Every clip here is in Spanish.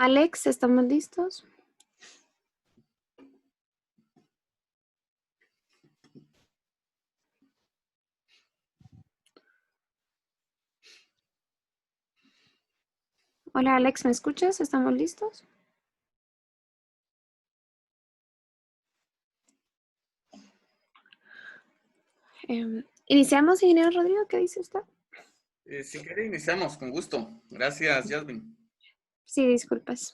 Alex, ¿estamos listos? Hola Alex, ¿me escuchas? ¿Estamos listos? Iniciamos, ingeniero Rodrigo, ¿qué dice usted? Si quiere, iniciamos con gusto. Gracias, Yasmin. Sí, disculpas.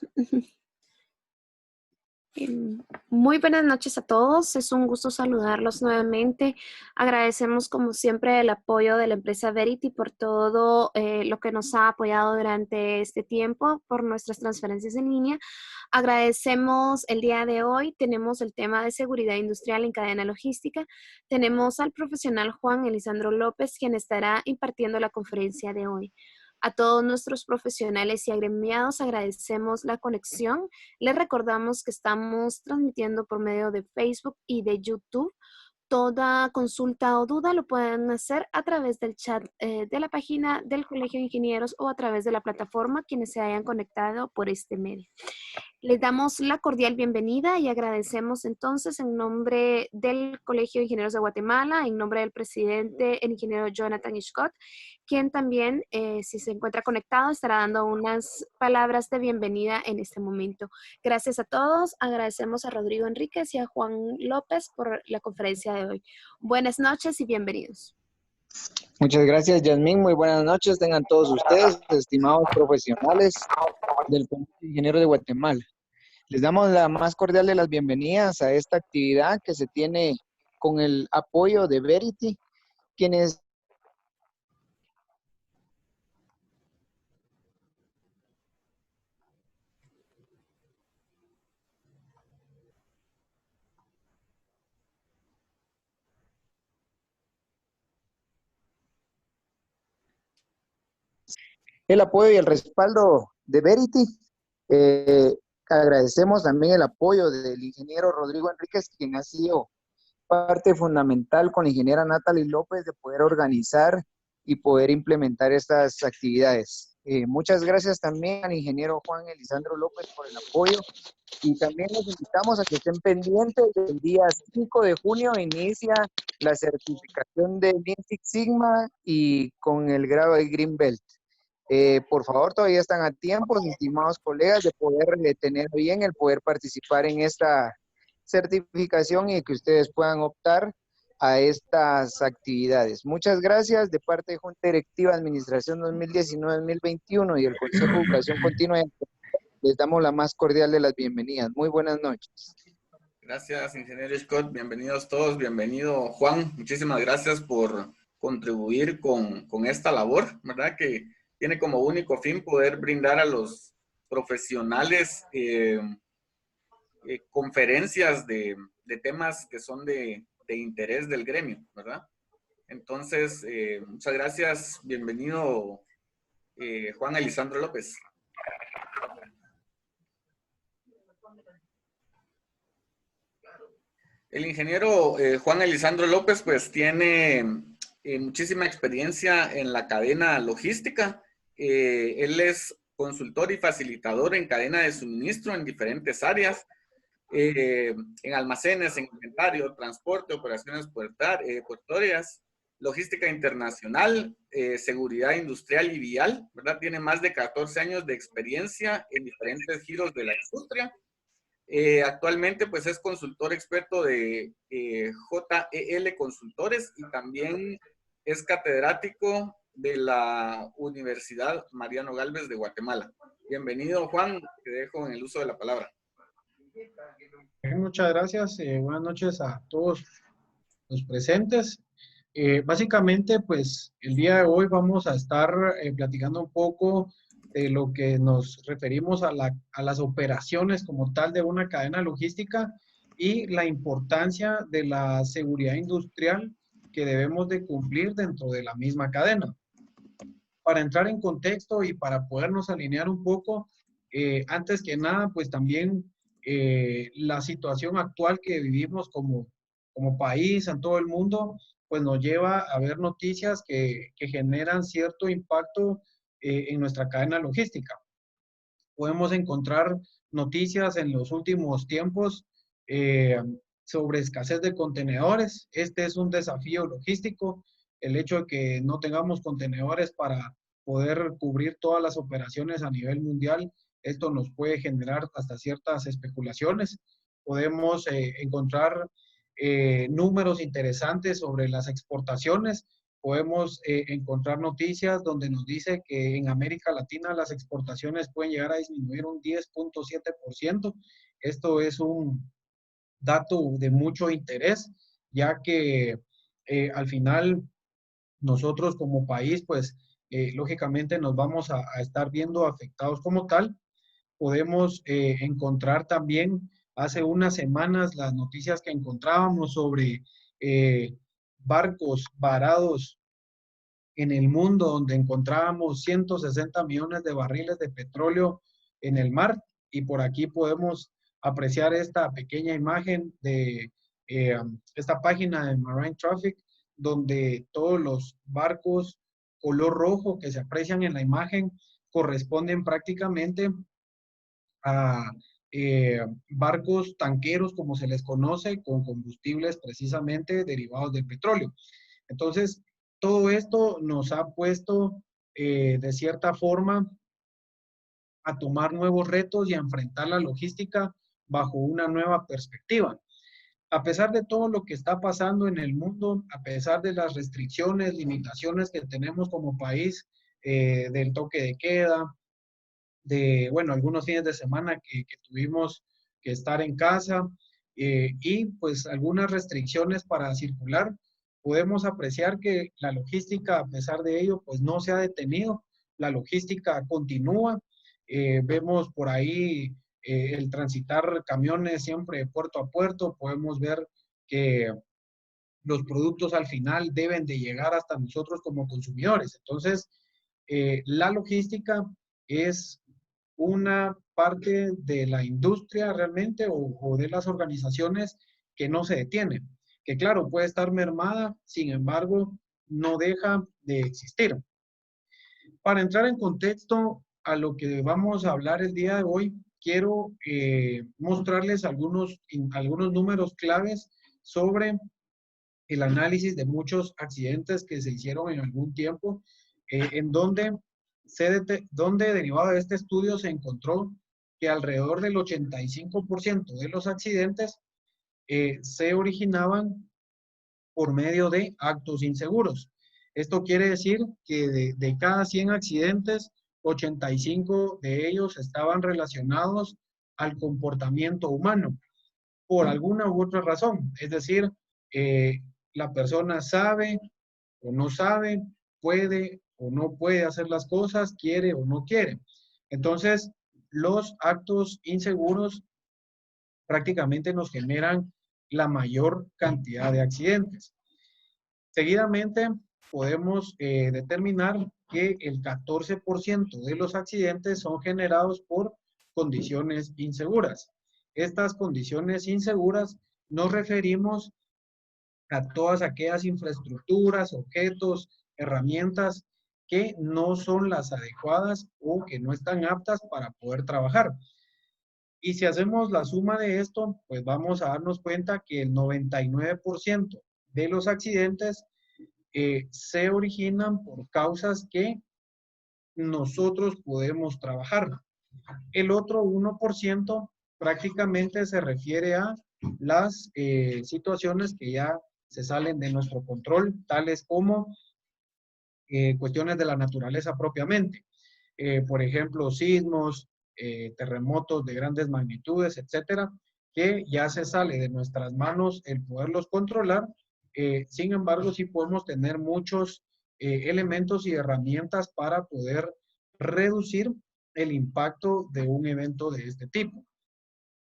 Muy buenas noches a todos, es un gusto saludarlos nuevamente. Agradecemos como siempre el apoyo de la empresa Verity por todo lo que nos ha apoyado durante este tiempo, por nuestras transferencias en línea. Agradecemos el día de hoy, tenemos el tema de seguridad industrial en cadena logística. Tenemos al profesional Juan Elisandro López, quien estará impartiendo la conferencia de hoy. A todos nuestros profesionales y agremiados agradecemos la conexión. Les recordamos que estamos transmitiendo por medio de Facebook y de YouTube. Toda consulta o duda lo pueden hacer a través del chat de la página del Colegio de Ingenieros o a través de la plataforma quienes se hayan conectado por este medio. Les damos la cordial bienvenida y agradecemos entonces en nombre del Colegio de Ingenieros de Guatemala, en nombre del presidente, el ingeniero Jonathan Scott, quien también, si se encuentra conectado, estará dando unas palabras de bienvenida en este momento. Gracias a todos, agradecemos a Rodrigo Enríquez y a Juan López por la conferencia de hoy. Buenas noches y bienvenidos. Muchas gracias, Yasmín. Muy buenas noches. Tengan todos ustedes, estimados profesionales del Colegio de Ingenieros de Guatemala. Les damos la más cordial de las bienvenidas a esta actividad que se tiene con el apoyo de Verity, quienes el apoyo y el respaldo de Verity. Agradecemos también el apoyo del ingeniero Rodrigo Enríquez, quien ha sido parte fundamental con la ingeniera Natalie López de poder organizar y poder implementar estas actividades. Muchas gracias también al ingeniero Juan Elisandro López por el apoyo y también los invitamos a que estén pendientes. El día 5 de junio inicia la certificación de Lean Six Sigma y con el grado de Green Belt. Por favor, todavía están a tiempo, estimados colegas, de poder tener bien el poder participar en esta certificación y que ustedes puedan optar a estas actividades. Muchas gracias de parte de Junta Directiva Administración 2019-2021 y el Consejo de Educación Continua. Les damos la más cordial de las bienvenidas. Muy buenas noches. Gracias, ingeniero Scott. Bienvenidos todos. Bienvenido, Juan. Muchísimas gracias por contribuir con esta labor, ¿verdad? Que tiene como único fin poder brindar a los profesionales conferencias de temas que son de interés del gremio, ¿verdad? Entonces, muchas gracias. Bienvenido, Juan Elisandro López. El ingeniero Juan Elisandro López pues tiene muchísima experiencia en la cadena logística. Él es consultor y facilitador en cadena de suministro en diferentes áreas, en almacenes, en inventario, transporte, operaciones portuarias, logística internacional, seguridad industrial y vial, ¿verdad? Tiene más de 14 años de experiencia en diferentes giros de la industria. Actualmente pues es consultor experto de JEL Consultores y también es catedrático de la Universidad Mariano Gálvez de Guatemala. Bienvenido, Juan, te dejo en el uso de la palabra. Muchas gracias, buenas noches a todos los presentes. Básicamente pues el día de hoy vamos a estar platicando un poco de lo que nos referimos a las operaciones como tal de una cadena logística y la importancia de la seguridad industrial que debemos de cumplir dentro de la misma cadena. Para entrar en contexto y para podernos alinear un poco, antes que nada, pues también la situación actual que vivimos como país en todo el mundo, pues nos lleva a ver noticias que generan cierto impacto en nuestra cadena logística. podemos encontrar noticias en los últimos tiempos sobre escasez de contenedores. Este es un desafío logístico, el hecho de que no tengamos contenedores para poder cubrir todas las operaciones a nivel mundial. Esto nos puede generar hasta ciertas especulaciones. Podemos encontrar números interesantes sobre las exportaciones. Podemos encontrar noticias donde nos dice que en América Latina las exportaciones pueden llegar a disminuir un 10.7%. Esto es un dato de mucho interés, ya que al final nosotros como país, pues lógicamente nos vamos a estar viendo afectados como tal. Podemos encontrar también hace unas semanas las noticias que encontrábamos sobre barcos varados en el mundo, donde encontrábamos 160 millones de barriles de petróleo en el mar, y por aquí podemos apreciar esta pequeña imagen de esta página de Marine Traffic, donde todos los barcos color rojo que se aprecian en la imagen corresponden prácticamente a barcos tanqueros, como se les conoce, con combustibles precisamente derivados del petróleo. Entonces, todo esto nos ha puesto de cierta forma a tomar nuevos retos y a enfrentar la logística bajo una nueva perspectiva. A pesar de todo lo que está pasando en el mundo, a pesar de las restricciones, limitaciones que tenemos como país, del toque de queda, de, bueno, algunos fines de semana que tuvimos que estar en casa, y pues algunas restricciones para circular, podemos apreciar que la logística, a pesar de ello, pues no se ha detenido. La logística continúa. Vemos por ahí el transitar camiones siempre de puerto a puerto. Podemos ver que los productos al final deben de llegar hasta nosotros como consumidores. Entonces, la logística es una parte de la industria realmente, o de las organizaciones, que no se detienen, que claro, puede estar mermada, sin embargo, no deja de existir. Para entrar en contexto a lo que vamos a hablar el día de hoy, quiero mostrarles algunos números claves sobre el análisis de muchos accidentes que se hicieron en algún tiempo, en donde derivado de este estudio se encontró que alrededor del 85% de los accidentes se originaban por medio de actos inseguros. Esto quiere decir que de cada 100 accidentes, 85 de ellos estaban relacionados al comportamiento humano, por alguna u otra razón. Es decir, la persona sabe o no sabe, puede o no puede hacer las cosas, quiere o no quiere. Entonces, los actos inseguros prácticamente nos generan la mayor cantidad de accidentes. Seguidamente, podemos determinar que el 14% de los accidentes son generados por condiciones inseguras. Estas condiciones inseguras nos referimos a todas aquellas infraestructuras, objetos, herramientas que no son las adecuadas o que no están aptas para poder trabajar. Y si hacemos la suma de esto, pues vamos a darnos cuenta que el 99% de los accidentes se originan por causas que nosotros podemos trabajar. El otro 1% prácticamente se refiere a las situaciones que ya se salen de nuestro control, tales como cuestiones de la naturaleza propiamente. Por ejemplo, sismos, terremotos de grandes magnitudes, etcétera, que ya se sale de nuestras manos el poderlos controlar. Sin embargo, sí podemos tener muchos elementos y herramientas para poder reducir el impacto de un evento de este tipo.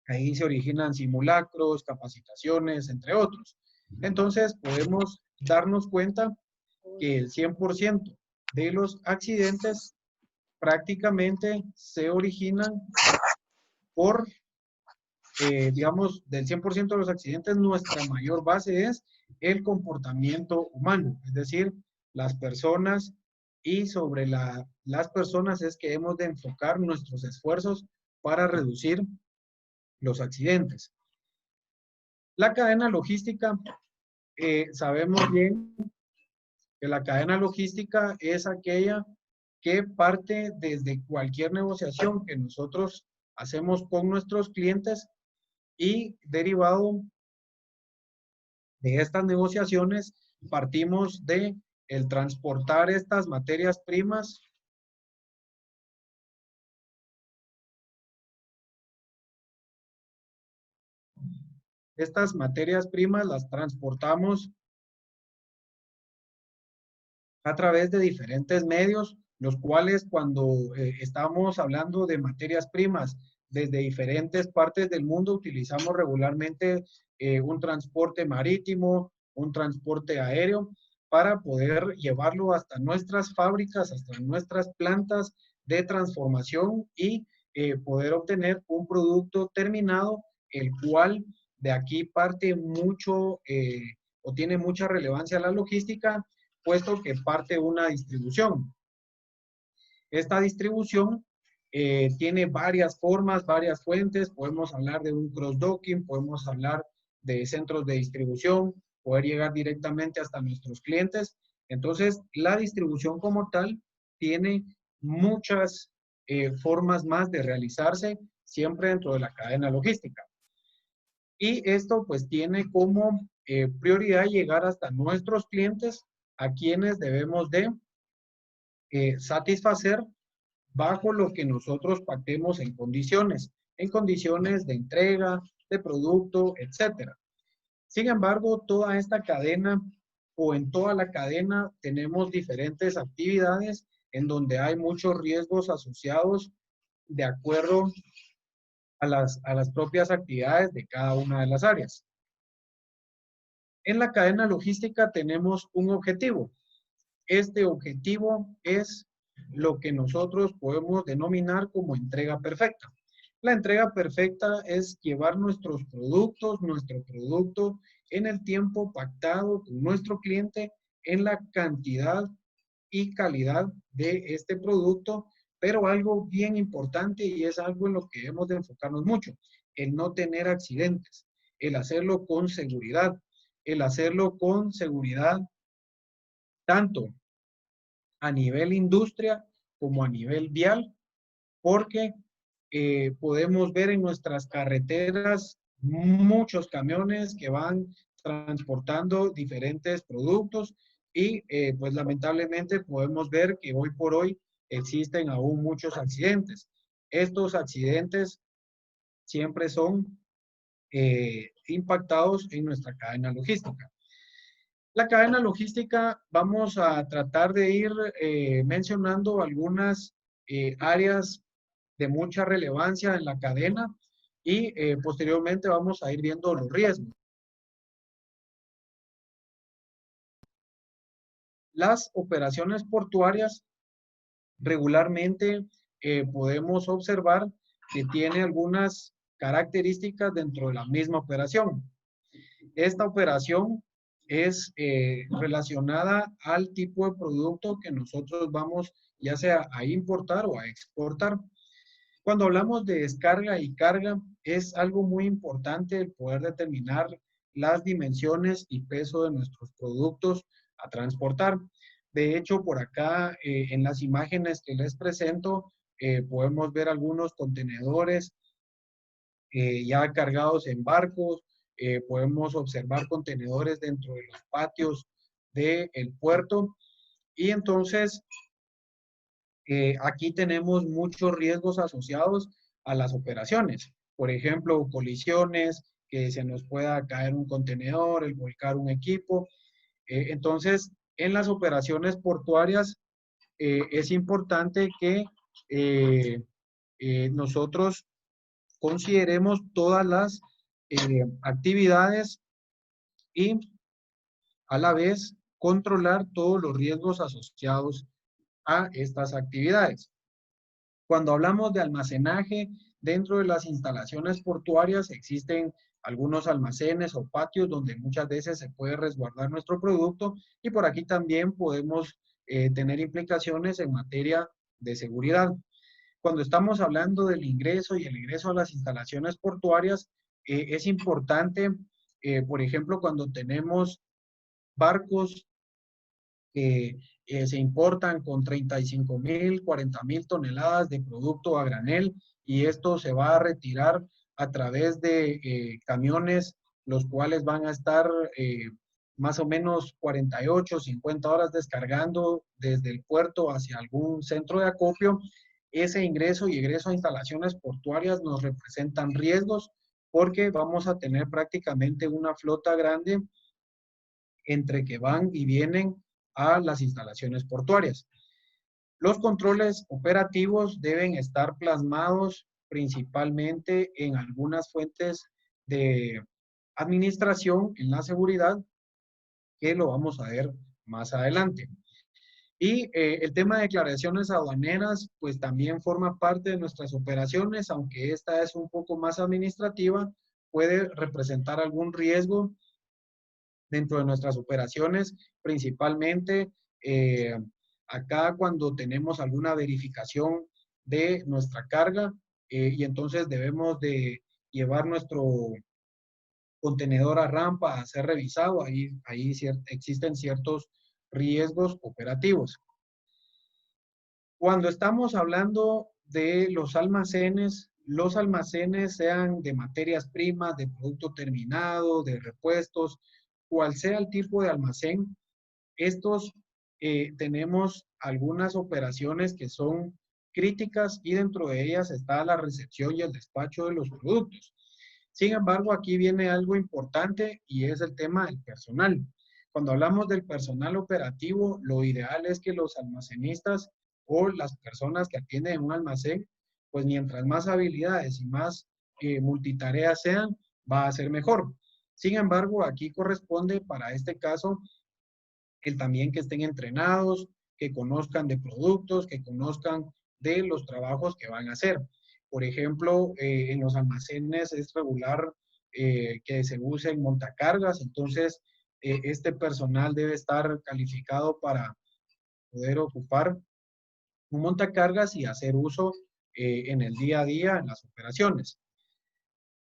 Ahí se originan simulacros, capacitaciones, entre otros. Entonces, podemos darnos cuenta que el 100% de los accidentes prácticamente se originan por, digamos, del 100% de los accidentes, nuestra mayor base es el comportamiento humano, es decir, las personas y sobre la las personas es que hemos de enfocar nuestros esfuerzos para reducir los accidentes. La cadena logística, sabemos bien que la cadena logística es aquella que parte desde cualquier negociación que nosotros hacemos con nuestros clientes y derivado de estas negociaciones partimos de el transportar estas materias primas las transportamos a través de diferentes medios, los cuales cuando estamos hablando de materias primas desde diferentes partes del mundo, utilizamos regularmente un transporte marítimo, un transporte aéreo, para poder llevarlo hasta nuestras fábricas, hasta nuestras plantas de transformación y poder obtener un producto terminado, el cual de aquí parte mucho o tiene mucha relevancia la logística, puesto que parte una distribución. Esta distribución tiene varias formas, varias fuentes. Podemos hablar de un cross-docking, podemos hablar de centros de distribución, poder llegar directamente hasta nuestros clientes. Entonces, la distribución como tal tiene muchas formas más de realizarse, siempre dentro de la cadena logística. Y esto pues tiene como prioridad llegar hasta nuestros clientes, a quienes debemos de satisfacer bajo lo que nosotros pactemos en condiciones de entrega, de producto, etcétera. Sin embargo, toda esta cadena o en toda la cadena tenemos diferentes actividades en donde hay muchos riesgos asociados de acuerdo a las propias actividades de cada una de las áreas. En la cadena logística tenemos un objetivo. Este objetivo es lo que nosotros podemos denominar como entrega perfecta. La entrega perfecta es llevar nuestro producto en el tiempo pactado con nuestro cliente, en la cantidad y calidad de este producto, pero algo bien importante y es algo en lo que debemos de enfocarnos mucho, el no tener accidentes, el hacerlo con seguridad, tanto a nivel industria como a nivel vial, porque podemos ver en nuestras carreteras muchos camiones que van transportando diferentes productos y pues lamentablemente podemos ver que hoy por hoy existen aún muchos accidentes. Estos accidentes siempre son impactados en nuestra cadena logística. La cadena logística, vamos a tratar de ir mencionando algunas áreas de mucha relevancia en la cadena y posteriormente vamos a ir viendo los riesgos. Las operaciones portuarias regularmente podemos observar que tiene algunas características dentro de la misma operación. Esta operación es relacionada al tipo de producto que nosotros vamos ya sea a importar o a exportar. Cuando hablamos de descarga y carga, es algo muy importante el poder determinar las dimensiones y peso de nuestros productos a transportar. De hecho, por acá en las imágenes que les presento, podemos ver algunos contenedores ya cargados en barcos, podemos observar contenedores dentro de los patios del puerto y entonces aquí tenemos muchos riesgos asociados a las operaciones. Por ejemplo, colisiones, que se nos pueda caer un contenedor, el volcar un equipo. Entonces, en las operaciones portuarias es importante que nosotros consideremos todas las actividades y a la vez controlar todos los riesgos asociados a estas actividades. Cuando hablamos de almacenaje, dentro de las instalaciones portuarias existen algunos almacenes o patios donde muchas veces se puede resguardar nuestro producto y por aquí también podemos tener implicaciones en materia de seguridad. Cuando estamos hablando del ingreso y el egreso a las instalaciones portuarias, es importante, por ejemplo, cuando tenemos barcos que se importan con 35,000, 40,000 toneladas de producto a granel, y esto se va a retirar a través de camiones, los cuales van a estar más o menos 48, 50 horas descargando desde el puerto hacia algún centro de acopio. Ese ingreso y egreso a instalaciones portuarias nos representan riesgos, porque vamos a tener prácticamente una flota grande entre que van y vienen a las instalaciones portuarias. Los controles operativos deben estar plasmados principalmente en algunas fuentes de administración en la seguridad, que lo vamos a ver más adelante. Y el tema de declaraciones aduaneras, pues también forma parte de nuestras operaciones, aunque esta es un poco más administrativa, puede representar algún riesgo dentro de nuestras operaciones, principalmente acá cuando tenemos alguna verificación de nuestra carga, y entonces debemos de llevar nuestro contenedor a rampa a ser revisado. Ahí existen ciertos riesgos operativos. Cuando estamos hablando de los almacenes sean de materias primas, de producto terminado, de repuestos, cual sea el tipo de almacén, estos tenemos algunas operaciones que son críticas, y dentro de ellas está la recepción y el despacho de los productos. Sin embargo, aquí viene algo importante, y es el tema del personal. Cuando hablamos del personal operativo, lo ideal es que los almacenistas o las personas que atienden un almacén, pues mientras más habilidades y más multitareas sean, va a ser mejor. Sin embargo, aquí corresponde para este caso el también que estén entrenados, que conozcan de productos, que conozcan de los trabajos que van a hacer. Por ejemplo, en los almacenes es regular que se usen montacargas, entonces este personal debe estar calificado para poder ocupar un montacargas y hacer uso en el día a día en las operaciones.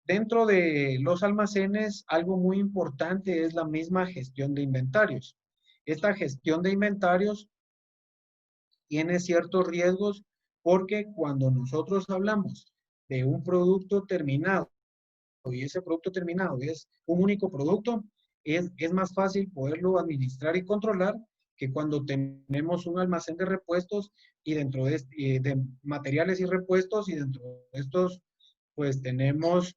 Dentro de los almacenes, algo muy importante es la misma gestión de inventarios. Esta gestión de inventarios tiene ciertos riesgos, porque cuando nosotros hablamos de un producto terminado, y ese producto terminado es un único producto, es más fácil poderlo administrar y controlar que cuando tenemos un almacén de repuestos, y dentro de materiales y repuestos, y dentro de estos pues tenemos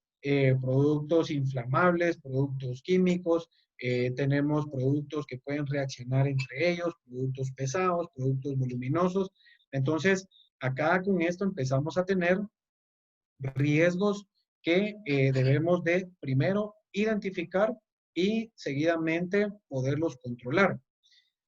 productos inflamables, productos químicos, tenemos productos que pueden reaccionar entre ellos, productos pesados, productos voluminosos. Entonces, acá con esto empezamos a tener riesgos que debemos de primero identificar y seguidamente poderlos controlar.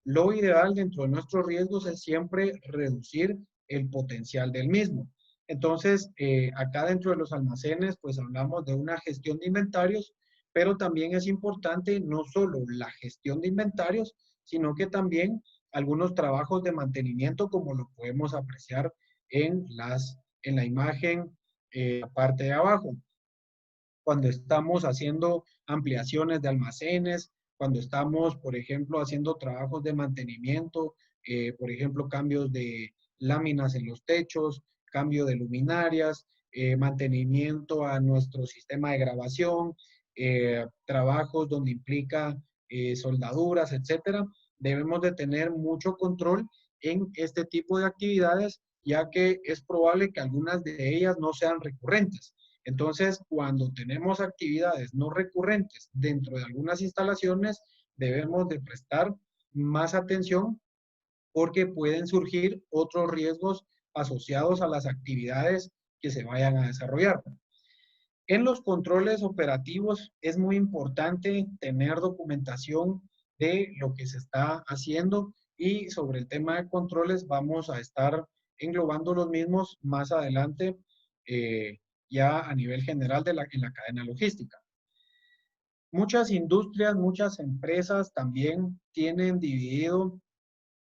Lo ideal dentro de nuestros riesgos es siempre reducir el potencial del mismo. Entonces, acá dentro de los almacenes, pues hablamos de una gestión de inventarios, pero también es importante no solo la gestión de inventarios, sino que también algunos trabajos de mantenimiento, como lo podemos apreciar en la imagen, la parte de abajo. Cuando estamos haciendo ampliaciones de almacenes, cuando estamos, por ejemplo, haciendo trabajos de mantenimiento, por ejemplo, cambios de láminas en los techos, cambio de luminarias, mantenimiento a nuestro sistema de grabación, trabajos donde implica soldaduras, etcétera. Debemos de tener mucho control en este tipo de actividades, ya que es probable que algunas de ellas no sean recurrentes. Entonces, cuando tenemos actividades no recurrentes dentro de algunas instalaciones, debemos de prestar más atención, porque pueden surgir otros riesgos asociados a las actividades que se vayan a desarrollar. En los controles operativos es muy importante tener documentación de lo que se está haciendo, y sobre el tema de controles vamos a estar englobando los mismos más adelante, ya a nivel general en la cadena logística. Muchas industrias, muchas empresas también tienen dividido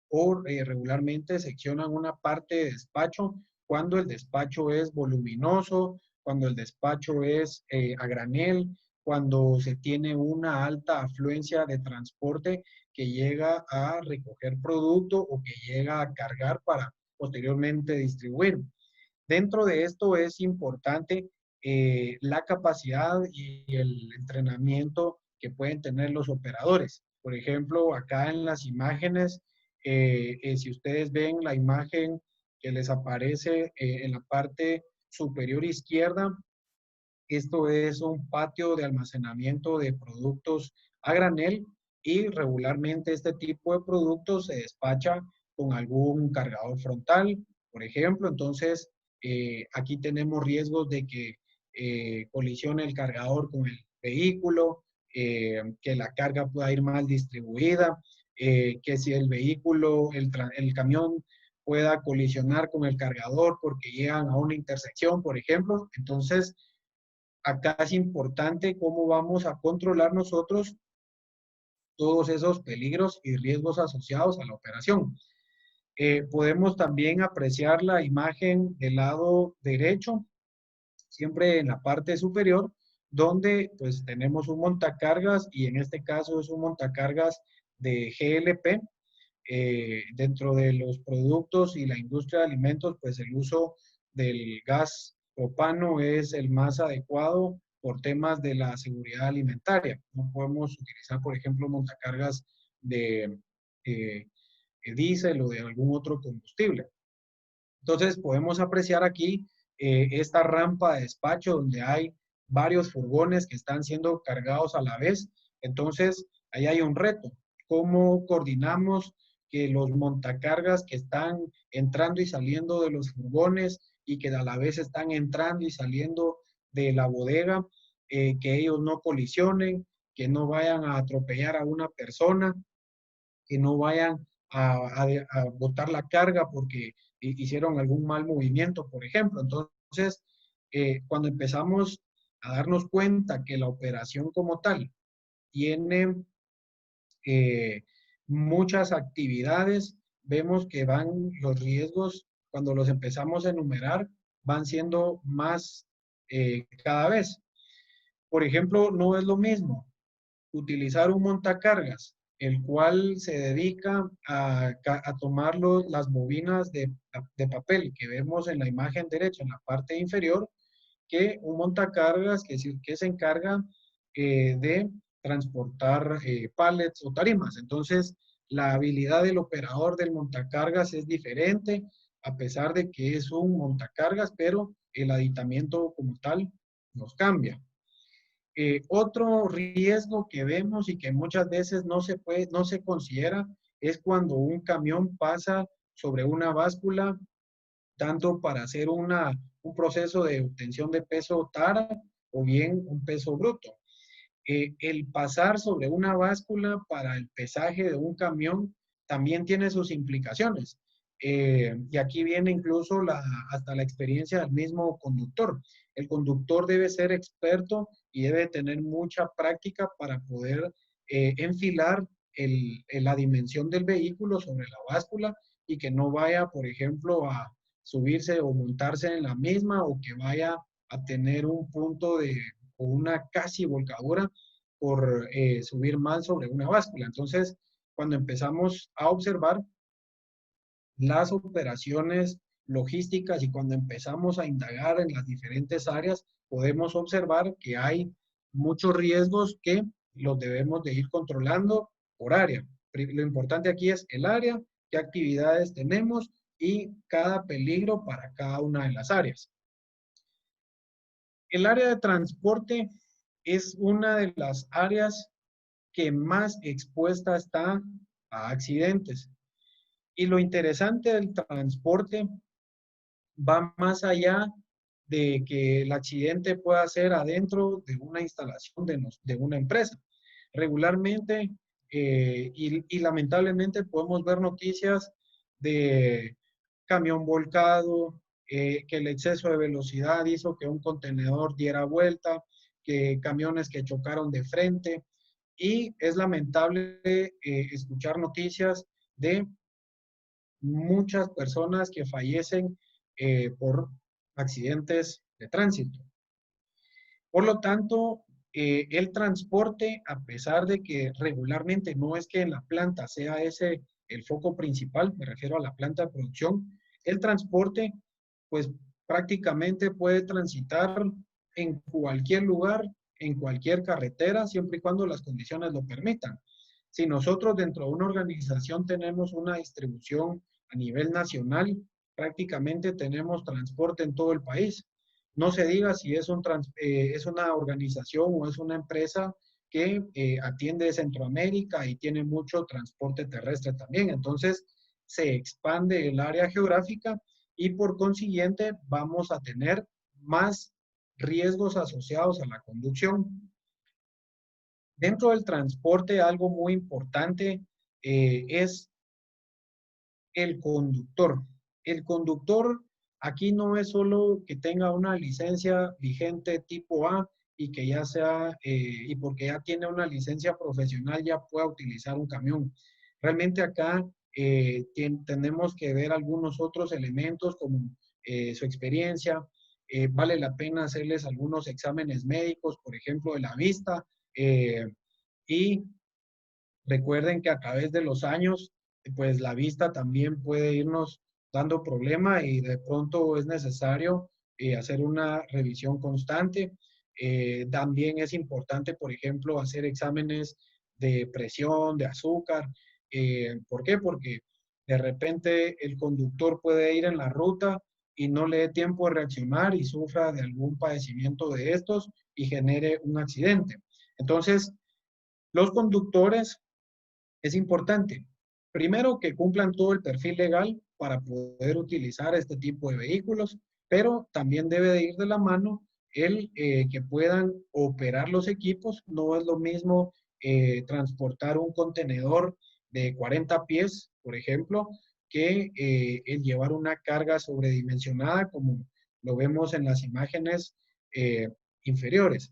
o regularmente seccionan una parte de despacho cuando el despacho es voluminoso, cuando el despacho es a granel, cuando se tiene una alta afluencia de transporte que llega a recoger producto o que llega a cargar para posteriormente distribuir. Dentro de esto es importante la capacidad y el entrenamiento que pueden tener los operadores. Por ejemplo, acá en las imágenes, si ustedes ven la imagen que les aparece en la parte superior izquierda, esto es un patio de almacenamiento de productos a granel y regularmente este tipo de productos se despacha con algún cargador frontal, por ejemplo. Entonces, aquí tenemos riesgos de que colisione el cargador con el vehículo, que la carga pueda ir mal distribuida, que si el vehículo, el camión pueda colisionar con el cargador porque llegan a una intersección, por ejemplo. Entonces, acá es importante cómo vamos a controlar nosotros todos esos peligros y riesgos asociados a la operación. Podemos también apreciar la imagen del lado derecho, siempre en la parte superior, donde pues tenemos un montacargas y en este caso es un montacargas de GLP. Dentro de los productos y la industria de alimentos, pues el uso del gas propano es el más adecuado por temas de la seguridad alimentaria. No podemos utilizar, por ejemplo, montacargas de diésel o de algún otro combustible. Entonces, podemos apreciar aquí esta rampa de despacho donde hay varios furgones que están siendo cargados a la vez. Entonces, ahí hay un reto. ¿Cómo coordinamos que los montacargas que están entrando y saliendo de los furgones y que a la vez están entrando y saliendo de la bodega, que ellos no colisionen, que no vayan a atropellar a una persona, que no vayan a botar la carga porque hicieron algún mal movimiento, por ejemplo? Entonces, cuando empezamos a darnos cuenta que la operación como tal tiene muchas actividades, vemos que van los riesgos, cuando los empezamos a enumerar, van siendo más cada vez. Por ejemplo, no es lo mismo utilizar un montacargas, el cual se dedica a tomar las bobinas de papel que vemos en la imagen derecha, en la parte inferior, que un montacargas que se encarga de transportar pallets o tarimas. Entonces, la habilidad del operador del montacargas es diferente, a pesar de que es un montacargas, pero el aditamiento como tal nos cambia. Otro riesgo que vemos y que muchas veces no se considera es cuando un camión pasa sobre una báscula, tanto para hacer un proceso de obtención de peso tara o bien un peso bruto. El pasar sobre una báscula para el pesaje de un camión también tiene sus implicaciones. Y aquí viene incluso hasta la experiencia del mismo conductor. El conductor debe ser experto y debe tener mucha práctica para poder enfilar la dimensión del vehículo sobre la báscula y que no vaya, por ejemplo, a subirse o montarse en la misma o que vaya a tener un punto o una casi volcadura por subir mal sobre una báscula. Entonces, cuando empezamos a observar las operaciones logísticas y cuando empezamos a indagar en las diferentes áreas, podemos observar que hay muchos riesgos que los debemos de ir controlando por área. Lo importante aquí es el área, qué actividades tenemos y cada peligro para cada una de las áreas. El área de transporte es una de las áreas que más expuesta está a accidentes. Y lo interesante del transporte va más allá de que el accidente pueda ser adentro de una instalación de una empresa. Regularmente y lamentablemente podemos ver noticias de camión volcado, que el exceso de velocidad hizo que un contenedor diera vuelta, que camiones que chocaron de frente, y es lamentable escuchar noticias de muchas personas que fallecen por accidentes de tránsito. Por lo tanto, el transporte, a pesar de que regularmente no es que en la planta sea ese el foco principal, me refiero a la planta de producción, el transporte, pues prácticamente puede transitar en cualquier lugar, en cualquier carretera, siempre y cuando las condiciones lo permitan. Si nosotros dentro de una organización tenemos una distribución a nivel nacional, prácticamente tenemos transporte en todo el país. No se diga si es una organización o es una empresa que atiende Centroamérica y tiene mucho transporte terrestre también. Entonces, se expande el área geográfica y por consiguiente vamos a tener más riesgos asociados a la conducción. Dentro del transporte, algo muy importante es el conductor. El conductor aquí no es solo que tenga una licencia vigente tipo A y que ya sea, y porque ya tiene una licencia profesional ya pueda utilizar un camión. Realmente acá tenemos que ver algunos otros elementos como su experiencia. Vale la pena hacerles algunos exámenes médicos, por ejemplo, de la vista. Y recuerden que a través de los años, pues la vista también puede irnos dando problema y de pronto es necesario hacer una revisión constante. También es importante, por ejemplo, hacer exámenes de presión, de azúcar. ¿Por qué? Porque de repente el conductor puede ir en la ruta y no le dé tiempo de reaccionar y sufra de algún padecimiento de estos y genere un accidente. Entonces, los conductores es importante, primero, que cumplan todo el perfil legal para poder utilizar este tipo de vehículos, pero también debe de ir de la mano el que puedan operar los equipos. No es lo mismo transportar un contenedor de 40 pies, por ejemplo, que el llevar una carga sobredimensionada, como lo vemos en las imágenes inferiores.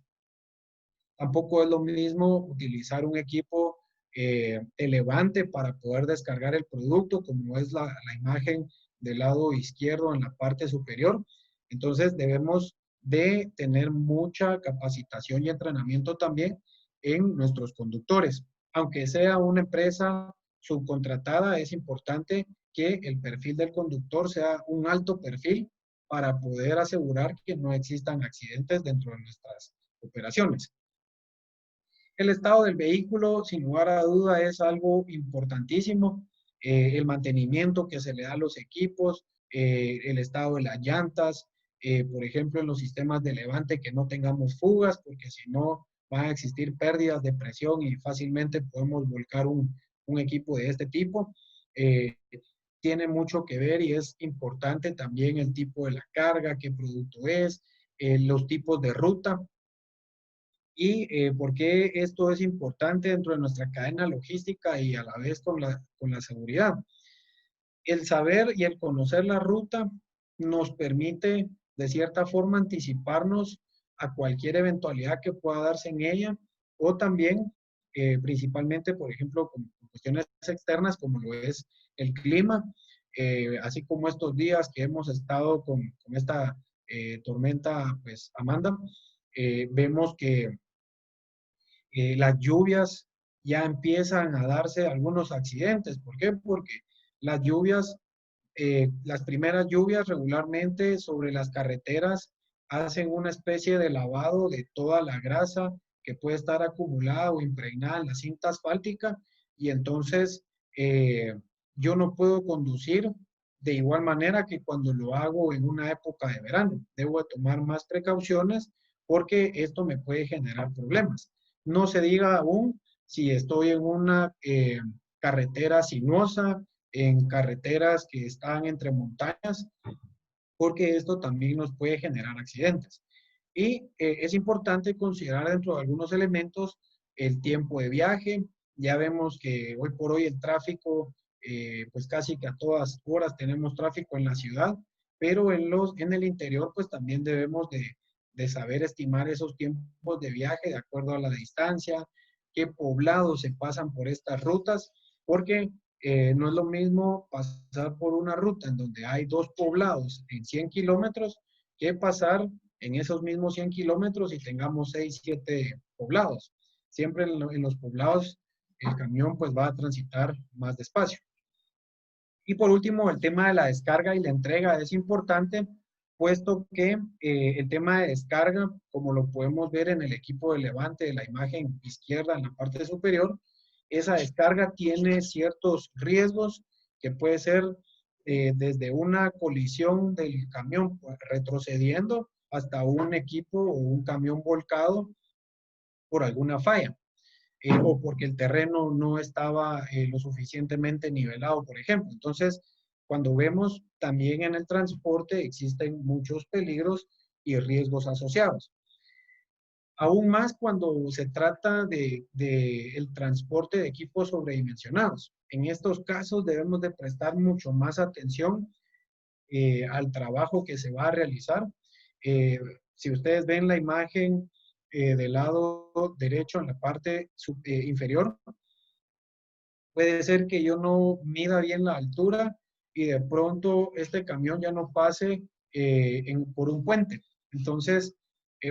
Tampoco es lo mismo utilizar un equipo elevante para poder descargar el producto, como es la imagen del lado izquierdo en la parte superior. Entonces debemos de tener mucha capacitación y entrenamiento también en nuestros conductores. Aunque sea una empresa subcontratada, es importante que el perfil del conductor sea un alto perfil para poder asegurar que no existan accidentes dentro de nuestras operaciones. El estado del vehículo, sin lugar a duda, es algo importantísimo. El mantenimiento que se le da a los equipos, el estado de las llantas, por ejemplo, en los sistemas de levante que no tengamos fugas, porque si no van a existir pérdidas de presión y fácilmente podemos volcar un equipo de este tipo. Tiene mucho que ver y es importante también el tipo de la carga, qué producto es, los tipos de ruta. ¿Y por qué esto es importante dentro de nuestra cadena logística y a la vez con la seguridad? El saber y el conocer la ruta nos permite, de cierta forma, anticiparnos a cualquier eventualidad que pueda darse en ella o también, principalmente, por ejemplo, con cuestiones externas como lo es el clima, así como estos días que hemos estado con esta tormenta, pues, Amanda, vemos que las lluvias ya empiezan a darse algunos accidentes. ¿Por qué? Porque las lluvias, las primeras lluvias regularmente sobre las carreteras hacen una especie de lavado de toda la grasa que puede estar acumulada o impregnada en la cinta asfáltica y entonces yo no puedo conducir de igual manera que cuando lo hago en una época de verano. Debo de tomar más precauciones porque esto me puede generar problemas. No se diga aún si estoy en una carretera sinuosa, en carreteras que están entre montañas, porque esto también nos puede generar accidentes. Y es importante considerar dentro de algunos elementos el tiempo de viaje. Ya vemos que hoy por hoy el tráfico, pues casi que a todas horas tenemos tráfico en la ciudad, pero en el interior pues también debemos de saber estimar esos tiempos de viaje de acuerdo a la distancia, qué poblados se pasan por estas rutas, porque No es lo mismo pasar por una ruta en donde hay 2 poblados en 100 kilómetros que pasar en esos mismos 100 kilómetros y tengamos 6, 7 poblados. Siempre en los poblados el camión pues va a transitar más despacio. Y por último, el tema de la descarga y la entrega es importante, puesto que el tema de descarga, como lo podemos ver en el equipo de levante de la imagen izquierda en la parte superior, esa descarga tiene ciertos riesgos que puede ser desde una colisión del camión pues, retrocediendo hasta un equipo o un camión volcado por alguna falla. O porque el terreno no estaba lo suficientemente nivelado, por ejemplo. Entonces, cuando vemos también en el transporte existen muchos peligros y riesgos asociados. Aún más cuando se trata de el transporte de equipos sobredimensionados. En estos casos debemos de prestar mucho más atención al trabajo que se va a realizar. Si ustedes ven la imagen del lado derecho en la parte inferior, puede ser que yo no mida bien la altura y de pronto este camión ya no pase por un puente. Entonces,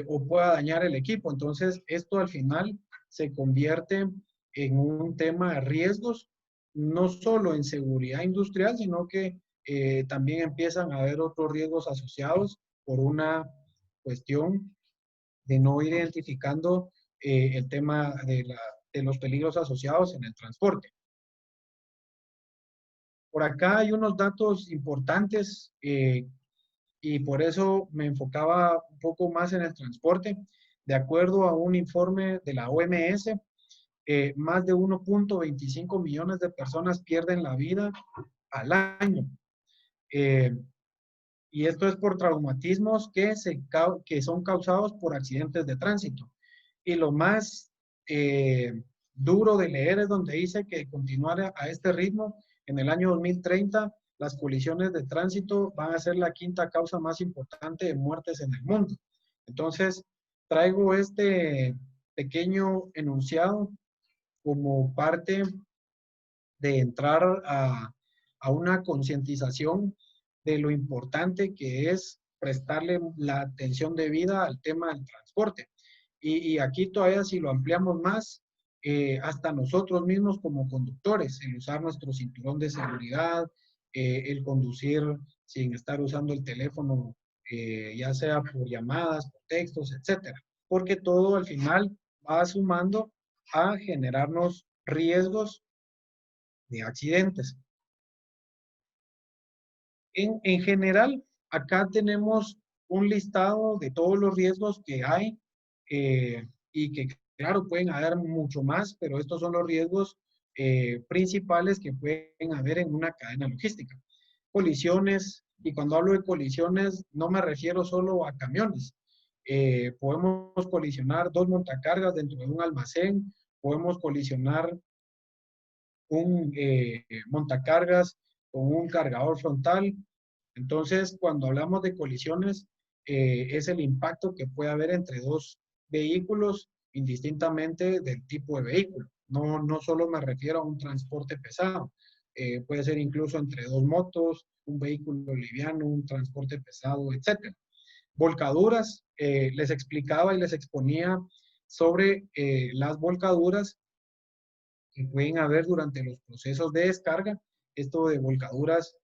o pueda dañar el equipo. Entonces, esto al final se convierte en un tema de riesgos, no solo en seguridad industrial, sino que también empiezan a haber otros riesgos asociados por una cuestión de no ir identificando el tema de los peligros asociados en el transporte. Por acá hay unos datos importantes y por eso me enfocaba un poco más en el transporte. De acuerdo a un informe de la OMS, más de 1.25 millones de personas pierden la vida al año. Y esto es por traumatismos que son causados por accidentes de tránsito. Y lo más duro de leer es donde dice que continuar a este ritmo, en el año 2030, las colisiones de tránsito van a ser la quinta causa más importante de muertes en el mundo. Entonces, traigo este pequeño enunciado como parte de entrar a una concientización de lo importante que es prestarle la atención debida al tema del transporte. Y aquí todavía si lo ampliamos más, hasta nosotros mismos como conductores, el usar nuestro cinturón de seguridad, el conducir sin estar usando el teléfono, ya sea por llamadas, por textos, etcétera. Porque todo al final va sumando a generarnos riesgos de accidentes. En general, acá tenemos un listado de todos los riesgos que hay y que, claro, pueden haber mucho más, pero estos son los riesgos principales que pueden haber en una cadena logística. Colisiones, y cuando hablo de colisiones, no me refiero solo a camiones. Podemos colisionar 2 montacargas dentro de un almacén, podemos colisionar un montacargas con un cargador frontal. Entonces, cuando hablamos de colisiones, es el impacto que puede haber entre 2 vehículos, indistintamente del tipo de vehículo. No solo me refiero a un transporte pesado, puede ser incluso entre 2 motos, un vehículo liviano, un transporte pesado, etc. Volcaduras, les explicaba y les exponía sobre las volcaduras que pueden haber durante los procesos de descarga. Esto de volcaduras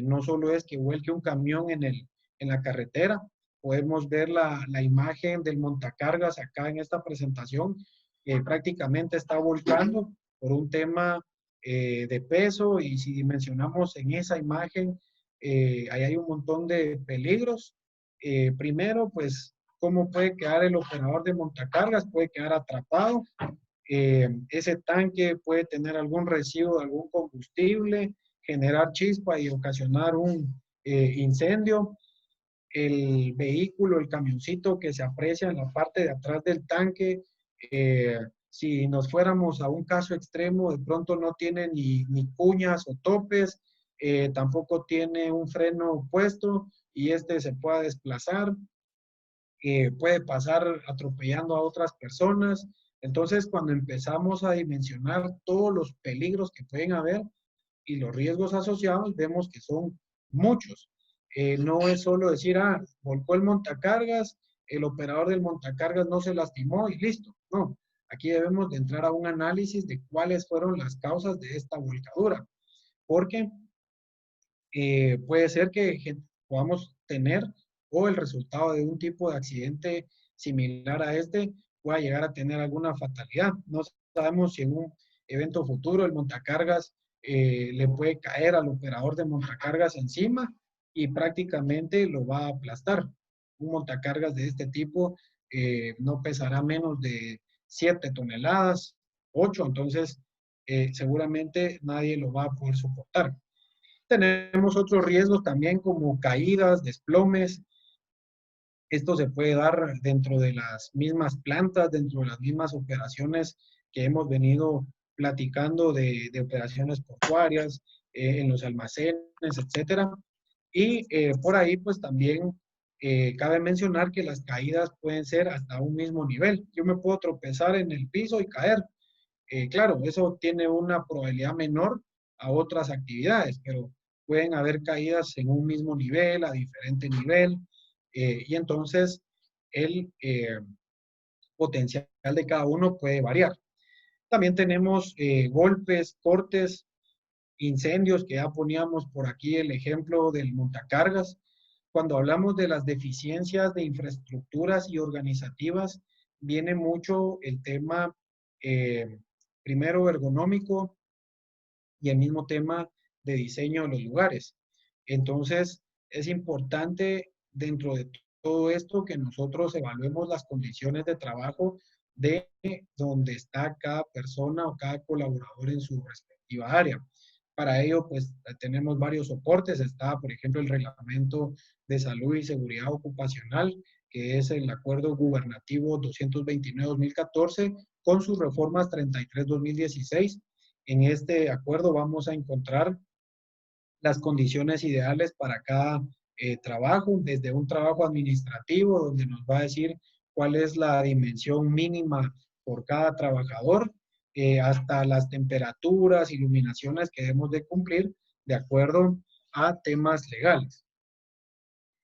no solo es que vuelque un camión en la carretera, podemos ver la imagen del montacargas acá en esta presentación, que prácticamente está volcando por un tema de peso, y si dimensionamos en esa imagen, ahí hay un montón de peligros. Primero, pues, ¿cómo puede quedar el operador de montacargas? Puede quedar atrapado. Ese tanque puede tener algún residuo de algún combustible, generar chispa y ocasionar un incendio. El vehículo, el camioncito que se aprecia en la parte de atrás del tanque, si nos fuéramos a un caso extremo, de pronto no tiene ni cuñas o topes, tampoco tiene un freno puesto y este se puede desplazar, puede pasar atropellando a otras personas. Entonces, cuando empezamos a dimensionar todos los peligros que pueden haber, y los riesgos asociados vemos que son muchos. No es solo decir, volcó el montacargas, el operador del montacargas no se lastimó y listo. No, aquí debemos de entrar a un análisis de cuáles fueron las causas de esta volcadura, porque puede ser que podamos tener o el resultado de un tipo de accidente similar a este pueda llegar a tener alguna fatalidad. No sabemos si en un evento futuro el montacargas le puede caer al operador de montacargas encima y prácticamente lo va a aplastar. Un montacargas de este tipo no pesará menos de 7 toneladas, 8, entonces seguramente nadie lo va a poder soportar. Tenemos otros riesgos también como caídas, desplomes. Esto se puede dar dentro de las mismas plantas, dentro de las mismas operaciones que hemos venido platicando de operaciones portuarias, en los almacenes, etcétera. Y por ahí, pues también cabe mencionar que las caídas pueden ser hasta un mismo nivel. Yo me puedo tropezar en el piso y caer. Claro, eso tiene una probabilidad menor a otras actividades, pero pueden haber caídas en un mismo nivel, a diferente nivel, y entonces el potencial de cada uno puede variar. También tenemos golpes, cortes, incendios, que ya poníamos por aquí el ejemplo del montacargas. Cuando hablamos de las deficiencias de infraestructuras y organizativas, viene mucho el tema, primero ergonómico, y el mismo tema de diseño de los lugares. Entonces, es importante dentro de todo esto que nosotros evaluemos las condiciones de trabajo de donde está cada persona o cada colaborador en su respectiva área. Para ello, pues tenemos varios soportes. Está, por ejemplo, el Reglamento de Salud y Seguridad Ocupacional, que es el Acuerdo Gubernativo 229-2014, con sus reformas 33-2016. En este acuerdo vamos a encontrar las condiciones ideales para cada trabajo, desde un trabajo administrativo, donde nos va a decir cuál es la dimensión mínima por cada trabajador, hasta las temperaturas, iluminaciones que debemos de cumplir de acuerdo a temas legales.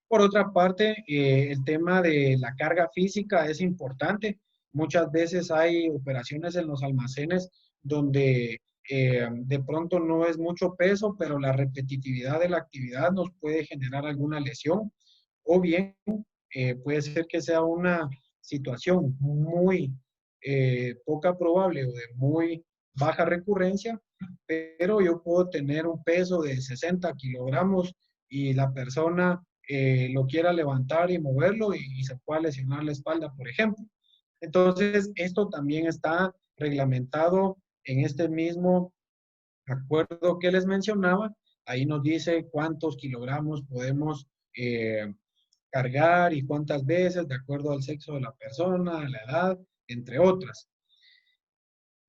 Por otra parte, el tema de la carga física es importante. Muchas veces hay operaciones en los almacenes donde de pronto no es mucho peso, pero la repetitividad de la actividad nos puede generar alguna lesión, o bien puede ser que sea una situación muy poca probable o de muy baja recurrencia, pero yo puedo tener un peso de 60 kilogramos y la persona lo quiera levantar y moverlo y se pueda lesionar la espalda, por ejemplo. Entonces, esto también está reglamentado en este mismo acuerdo que les mencionaba. Ahí nos dice cuántos kilogramos podemos cargar y cuántas veces, de acuerdo al sexo de la persona, a la edad, entre otras.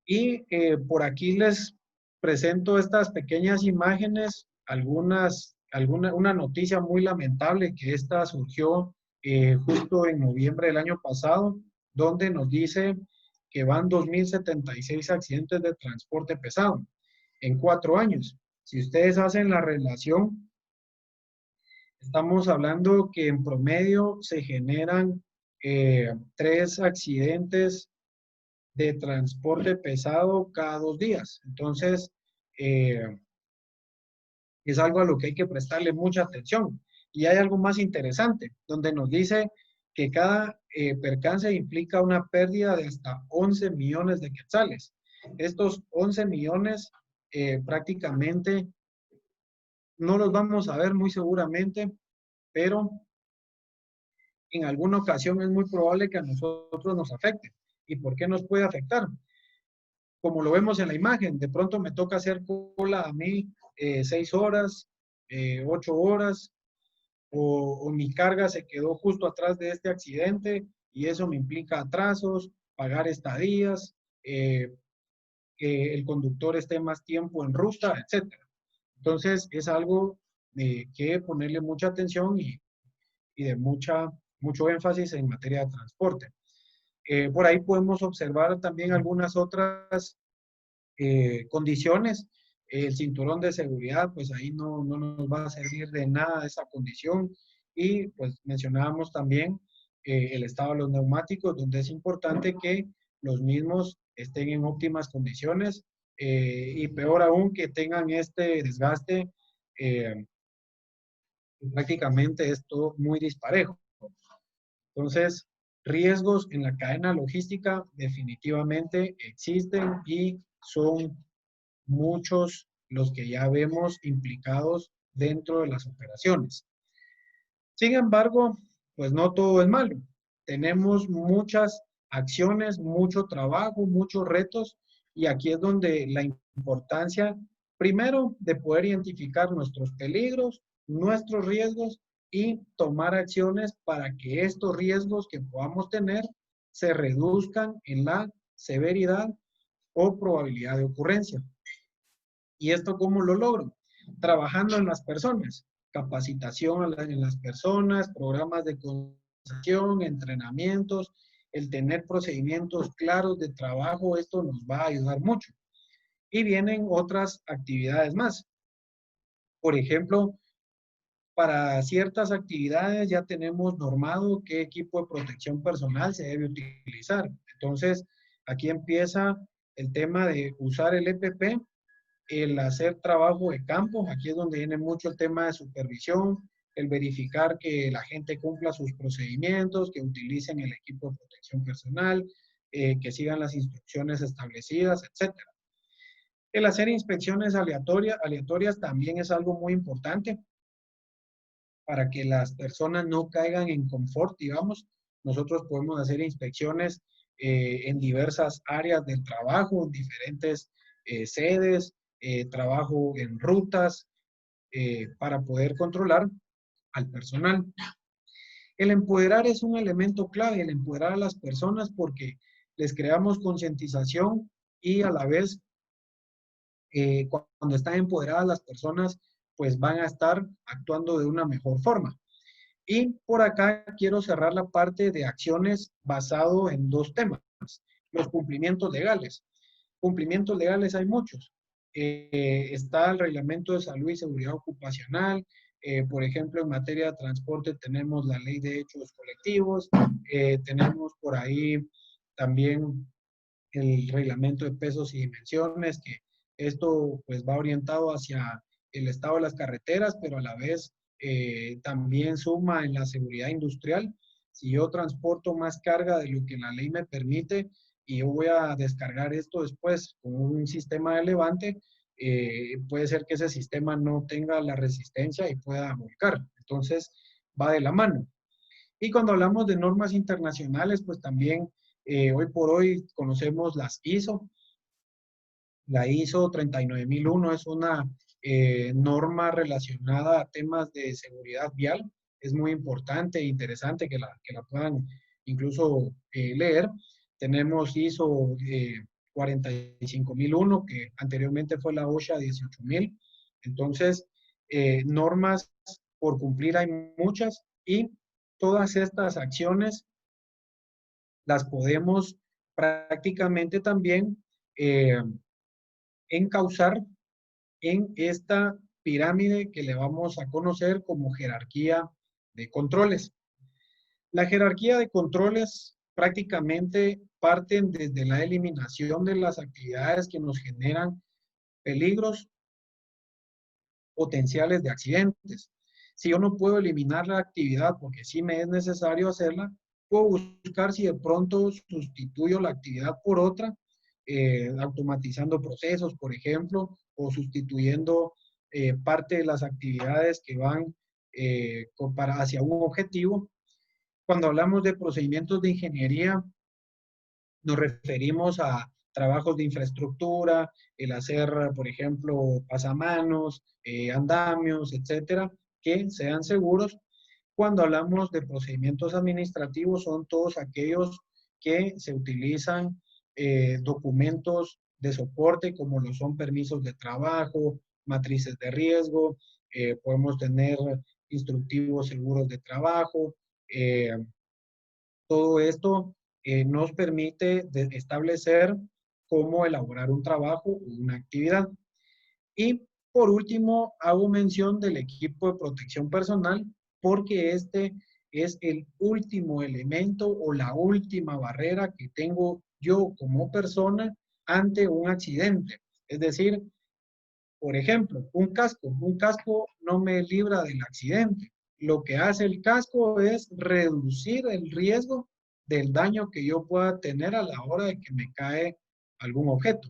Y por aquí les presento estas pequeñas imágenes, una noticia muy lamentable que esta surgió justo en noviembre del año pasado, donde nos dice que van 2.076 accidentes de transporte pesado en 4 años. Si ustedes hacen la relación, estamos hablando que en promedio se generan 3 accidentes de transporte pesado cada 2 días. Entonces, es algo a lo que hay que prestarle mucha atención. Y hay algo más interesante, donde nos dice que cada percance implica una pérdida de hasta 11 millones de quetzales. Estos 11 millones prácticamente no los vamos a ver muy seguramente, pero en alguna ocasión es muy probable que a nosotros nos afecte. ¿Y por qué nos puede afectar? Como lo vemos en la imagen, de pronto me toca hacer cola a mí 6 horas, 8 horas, o mi carga se quedó justo atrás de este accidente y eso me implica atrasos, pagar estadías, que el conductor esté más tiempo en ruta, etc. Entonces es algo que ponerle mucha atención y de mucho énfasis en materia de transporte. Por ahí podemos observar también algunas otras condiciones El cinturón de seguridad, pues ahí no nos va a servir de nada esa condición. Y pues mencionábamos también el estado de los neumáticos, donde es importante que los mismos estén en óptimas condiciones y peor aún que tengan este desgaste, eh, prácticamente es todo muy disparejo. Entonces, riesgos en la cadena logística definitivamente existen y son muchos los que ya vemos implicados dentro de las operaciones. Sin embargo, pues no todo es malo. Tenemos muchas acciones, mucho trabajo, muchos retos, y aquí es donde la importancia, primero, de poder identificar nuestros peligros, nuestros riesgos y tomar acciones para que estos riesgos que podamos tener se reduzcan en la severidad o probabilidad de ocurrencia. ¿Y esto cómo lo logro? Trabajando en las personas, capacitación en las personas, programas de concientización, entrenamientos, el tener procedimientos claros de trabajo, esto nos va a ayudar mucho. Y vienen otras actividades más. Por ejemplo, para ciertas actividades ya tenemos normado qué equipo de protección personal se debe utilizar. Entonces, aquí empieza el tema de usar el EPP, el hacer trabajo de campo, aquí es donde viene mucho el tema de supervisión, el verificar que la gente cumpla sus procedimientos, que utilicen el equipo de protección personal, que sigan las instrucciones establecidas, etc. El hacer inspecciones aleatorias también es algo muy importante para que las personas no caigan en confort, digamos. Nosotros podemos hacer inspecciones en diversas áreas del trabajo, en diferentes sedes, trabajo en rutas, para poder controlar al personal. El empoderar es un elemento clave, el empoderar a las personas porque les creamos concientización y a la vez cuando están empoderadas las personas pues van a estar actuando de una mejor forma. Y por acá quiero cerrar la parte de acciones basado en dos temas. Los cumplimientos legales. Cumplimientos legales hay muchos. Está el Reglamento de Salud y Seguridad Ocupacional. Por ejemplo, en materia de transporte tenemos la Ley de Hechos Colectivos. Tenemos por ahí también el Reglamento de Pesos y Dimensiones, que esto pues va orientado hacia el estado de las carreteras, pero a la vez también suma en la seguridad industrial. Si yo transporto más carga de lo que la ley me permite y yo voy a descargar esto después con un sistema de levante, puede ser que ese sistema no tenga la resistencia y pueda volcar. Entonces, va de la mano. Y cuando hablamos de normas internacionales, pues también hoy por hoy conocemos las ISO. La ISO 39001 es una norma relacionada a temas de seguridad vial. Es muy importante e interesante que la puedan incluso leer. Tenemos ISO 45001, que anteriormente fue la OSHA 18000. Entonces, normas por cumplir hay muchas y todas estas acciones las podemos prácticamente también encauzar en esta pirámide que le vamos a conocer como jerarquía de controles. La jerarquía de controles prácticamente parten desde la eliminación de las actividades que nos generan peligros potenciales de accidentes. Si yo no puedo eliminar la actividad porque sí me es necesario hacerla, puedo buscar si de pronto sustituyo la actividad por otra, automatizando procesos, por ejemplo, o sustituyendo parte de las actividades que van hacia un objetivo. Cuando hablamos de procedimientos de ingeniería, nos referimos a trabajos de infraestructura, el hacer, por ejemplo, pasamanos, andamios, etcétera, que sean seguros. Cuando hablamos de procedimientos administrativos, son todos aquellos que se utilizan documentos de soporte, como lo son permisos de trabajo, matrices de riesgo, podemos tener instructivos seguros de trabajo. Todo esto nos permite establecer cómo elaborar un trabajo o una actividad. Y por último, hago mención del equipo de protección personal porque este es el último elemento o la última barrera que tengo yo como persona ante un accidente. Es decir, por ejemplo, un casco no me libra del accidente. Lo que hace el casco es reducir el riesgo del daño que yo pueda tener a la hora de que me cae algún objeto.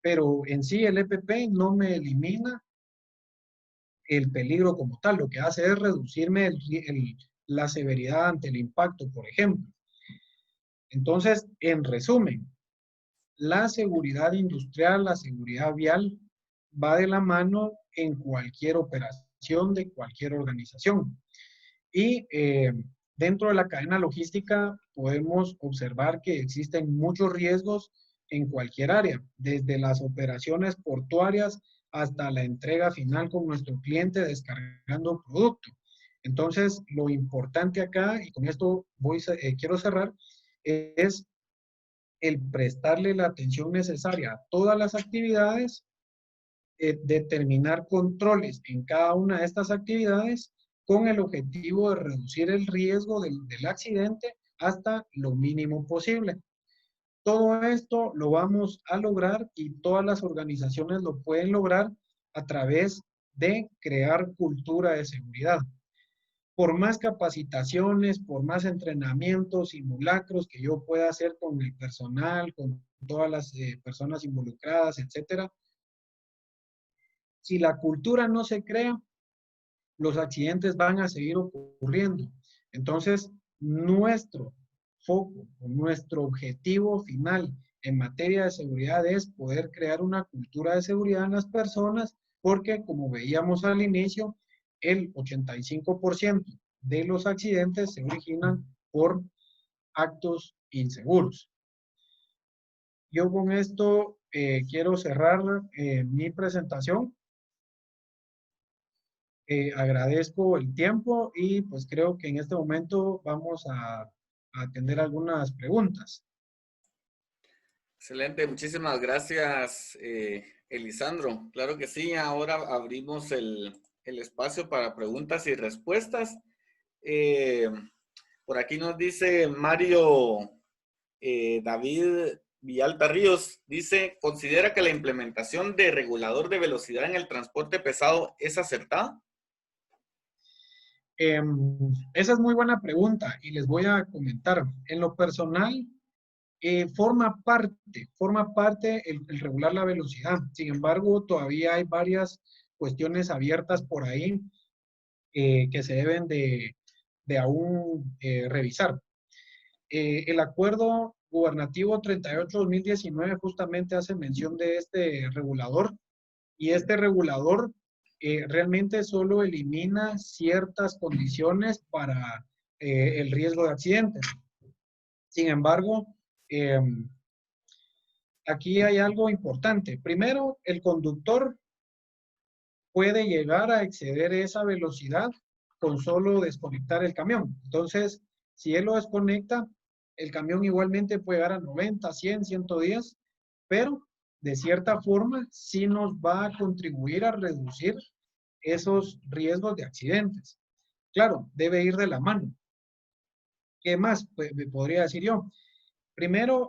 Pero en sí el EPP no me elimina el peligro como tal, lo que hace es reducirme la severidad ante el impacto, por ejemplo. Entonces, en resumen, la seguridad industrial, la seguridad vial, va de la mano en cualquier operación de cualquier organización. Y dentro de la cadena logística podemos observar que existen muchos riesgos en cualquier área, desde las operaciones portuarias hasta la entrega final con nuestro cliente descargando producto. Entonces, lo importante acá, y con esto quiero cerrar, es el prestarle la atención necesaria a todas las actividades, determinar controles en cada una de estas actividades con el objetivo de reducir el riesgo del accidente hasta lo mínimo posible. Todo esto lo vamos a lograr y todas las organizaciones lo pueden lograr a través de crear cultura de seguridad. Por más capacitaciones, por más entrenamientos, simulacros que yo pueda hacer con el personal, con todas las personas involucradas, etcétera, si la cultura no se crea, los accidentes van a seguir ocurriendo. Entonces, nuestro foco, nuestro objetivo final en materia de seguridad es poder crear una cultura de seguridad en las personas, porque como veíamos al inicio, el 85% de los accidentes se originan por actos inseguros. Yo con esto quiero cerrar mi presentación. Agradezco el tiempo y pues creo que en este momento vamos a atender algunas preguntas. Excelente, muchísimas gracias, Elisandro. Claro que sí, ahora abrimos el espacio para preguntas y respuestas. Por aquí nos dice Mario David Villalta Ríos, dice, ¿considera que la implementación de regulador de velocidad en el transporte pesado es acertada? Esa es muy buena pregunta y les voy a comentar. En lo personal, forma parte el regular la velocidad. Sin embargo, todavía hay varias cuestiones abiertas por ahí que se deben de aún revisar. El acuerdo gubernativo 38-2019 justamente hace mención de este regulador y este regulador realmente solo elimina ciertas condiciones para el riesgo de accidentes. Sin embargo, aquí hay algo importante. Primero, el conductor puede llegar a exceder esa velocidad con solo desconectar el camión. Entonces, si él lo desconecta, el camión igualmente puede llegar a 90, 100, 110, pero de cierta forma sí nos va a contribuir a reducir esos riesgos de accidentes. Claro, debe ir de la mano. ¿Qué más podría decir yo? Primero,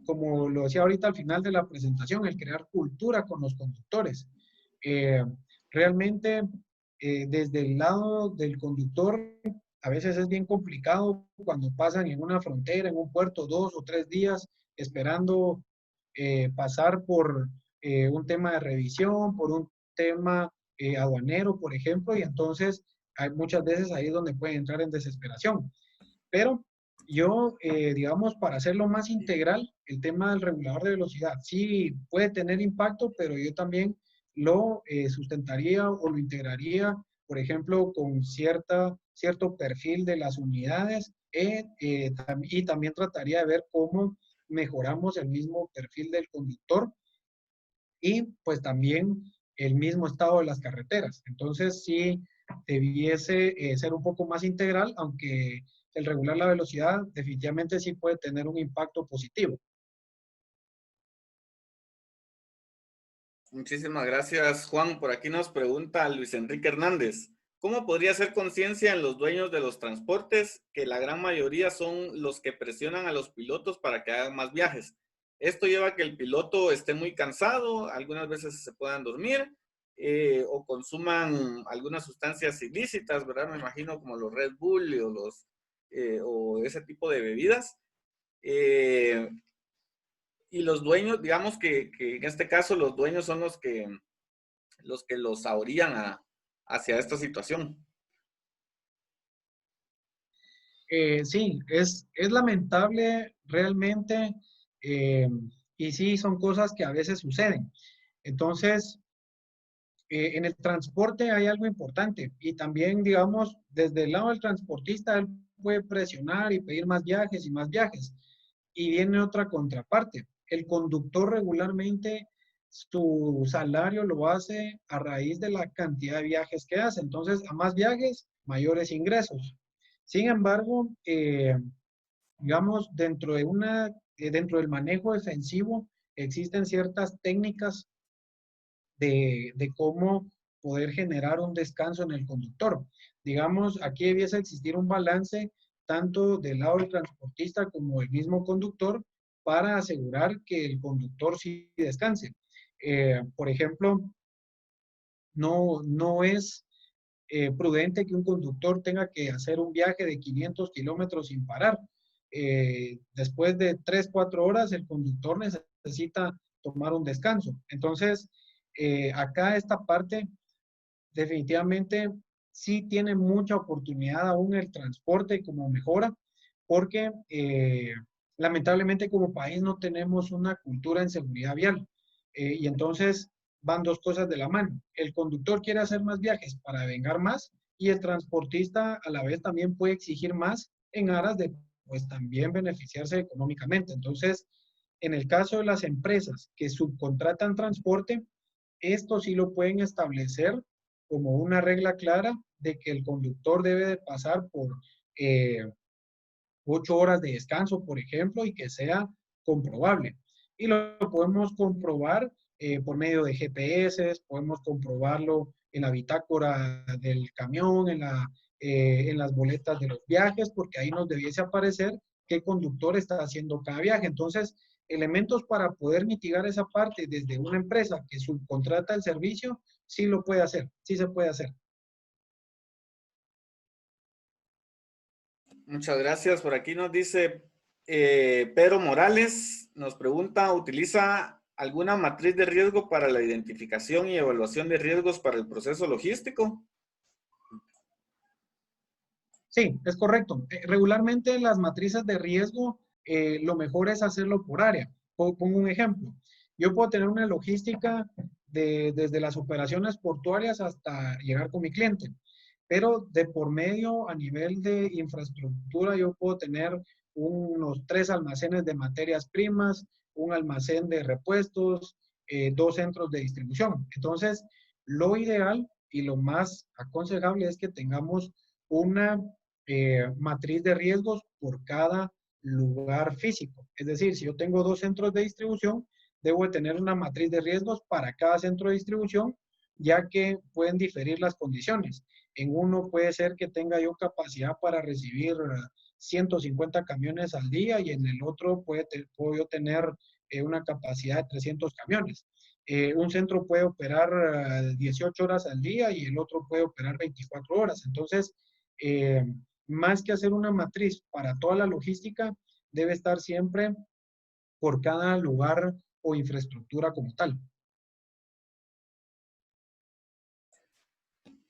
como lo decía ahorita al final de la presentación, el crear cultura con los conductores. Realmente, desde el lado del conductor, a veces es bien complicado cuando pasan en una frontera, en un puerto, 2 o 3 días esperando pasar por un tema de revisión, por un tema aduanero, por ejemplo, y entonces hay muchas veces ahí donde pueden entrar en desesperación. Pero yo, digamos, para hacerlo más integral, el tema del regulador de velocidad sí puede tener impacto, pero yo también lo sustentaría o lo integraría, por ejemplo, con cierto perfil de las unidades y también trataría de ver cómo mejoramos el mismo perfil del conductor y pues también el mismo estado de las carreteras. Entonces sí debiese ser un poco más integral, aunque el regular la velocidad definitivamente sí puede tener un impacto positivo. Muchísimas gracias, Juan. Por aquí nos pregunta Luis Enrique Hernández. ¿Cómo podría hacer conciencia en los dueños de los transportes que la gran mayoría son los que presionan a los pilotos para que hagan más viajes? Esto lleva a que el piloto esté muy cansado, algunas veces se puedan dormir o consuman algunas sustancias ilícitas, ¿verdad? Me imagino como los Red Bull o ese tipo de bebidas. Eh, y los dueños, digamos que en este caso los dueños son los que los ahorían hacia esta situación. Sí, es lamentable realmente, eh, y sí, son cosas que a veces suceden. Entonces, en el transporte hay algo importante y también, digamos, desde el lado del transportista, él puede presionar y pedir más viajes y más viajes. Y viene otra contraparte. El conductor regularmente su salario lo hace a raíz de la cantidad de viajes que hace. Entonces, a más viajes, mayores ingresos. Sin embargo, digamos, dentro del manejo defensivo existen ciertas técnicas de cómo poder generar un descanso en el conductor. Digamos, aquí debiese existir un balance tanto del lado del transportista como del mismo conductor para asegurar que el conductor sí descanse. Por ejemplo, no es prudente que un conductor tenga que hacer un viaje de 500 kilómetros sin parar. Después de 3, 4 horas, el conductor necesita tomar un descanso. Entonces, acá esta parte definitivamente sí tiene mucha oportunidad aún el transporte como mejora, porque lamentablemente como país no tenemos una cultura en seguridad vial. Y entonces van dos cosas de la mano. El conductor quiere hacer más viajes para vengar más y el transportista a la vez también puede exigir más en aras de pues también beneficiarse económicamente. Entonces, en el caso de las empresas que subcontratan transporte, esto sí lo pueden establecer como una regla clara de que el conductor debe de pasar por 8 horas de descanso, por ejemplo, y que sea comprobable. Y lo podemos comprobar por medio de GPS, podemos comprobarlo en la bitácora del camión, en las boletas de los viajes, porque ahí nos debiese aparecer qué conductor está haciendo cada viaje. Entonces, elementos para poder mitigar esa parte desde una empresa que subcontrata el servicio, sí lo puede hacer, sí se puede hacer. Muchas gracias. Por aquí nos dice Pedro Morales, nos pregunta, ¿utiliza alguna matriz de riesgo para la identificación y evaluación de riesgos para el proceso logístico? Sí, es correcto. Regularmente las matrices de riesgo, lo mejor es hacerlo por área. Pongo un ejemplo. Yo puedo tener una logística desde las operaciones portuarias hasta llegar con mi cliente, pero de por medio a nivel de infraestructura yo puedo tener unos 3 almacenes de materias primas, un almacén de repuestos, 2 centros de distribución. Entonces, lo ideal y lo más aconsejable es que tengamos una matriz de riesgos por cada lugar físico. Es decir, si yo tengo 2 centros de distribución, debo de tener una matriz de riesgos para cada centro de distribución, ya que pueden diferir las condiciones. En uno puede ser que tenga yo capacidad para recibir 150 camiones al día y en el otro puedo yo tener una capacidad de 300 camiones. Un centro puede operar 18 horas al día y el otro puede operar 24 horas. Entonces, más que hacer una matriz para toda la logística, debe estar siempre por cada lugar o infraestructura como tal.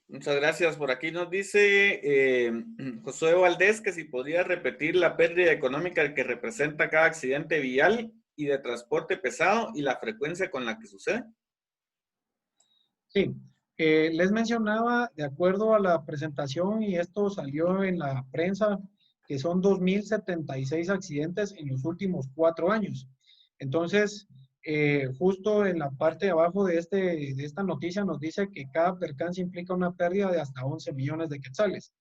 Muchas gracias. Por aquí nos dice Josué Valdés que si podría repetir la pérdida económica que representa cada accidente vial y de transporte pesado y la frecuencia con la que sucede. Sí, les mencionaba, de acuerdo a la presentación, y esto salió en la prensa, que son 2.076 accidentes en los últimos 4 años. Entonces, justo en la parte de abajo de esta noticia nos dice que cada percance implica una pérdida de hasta 11 millones de quetzales.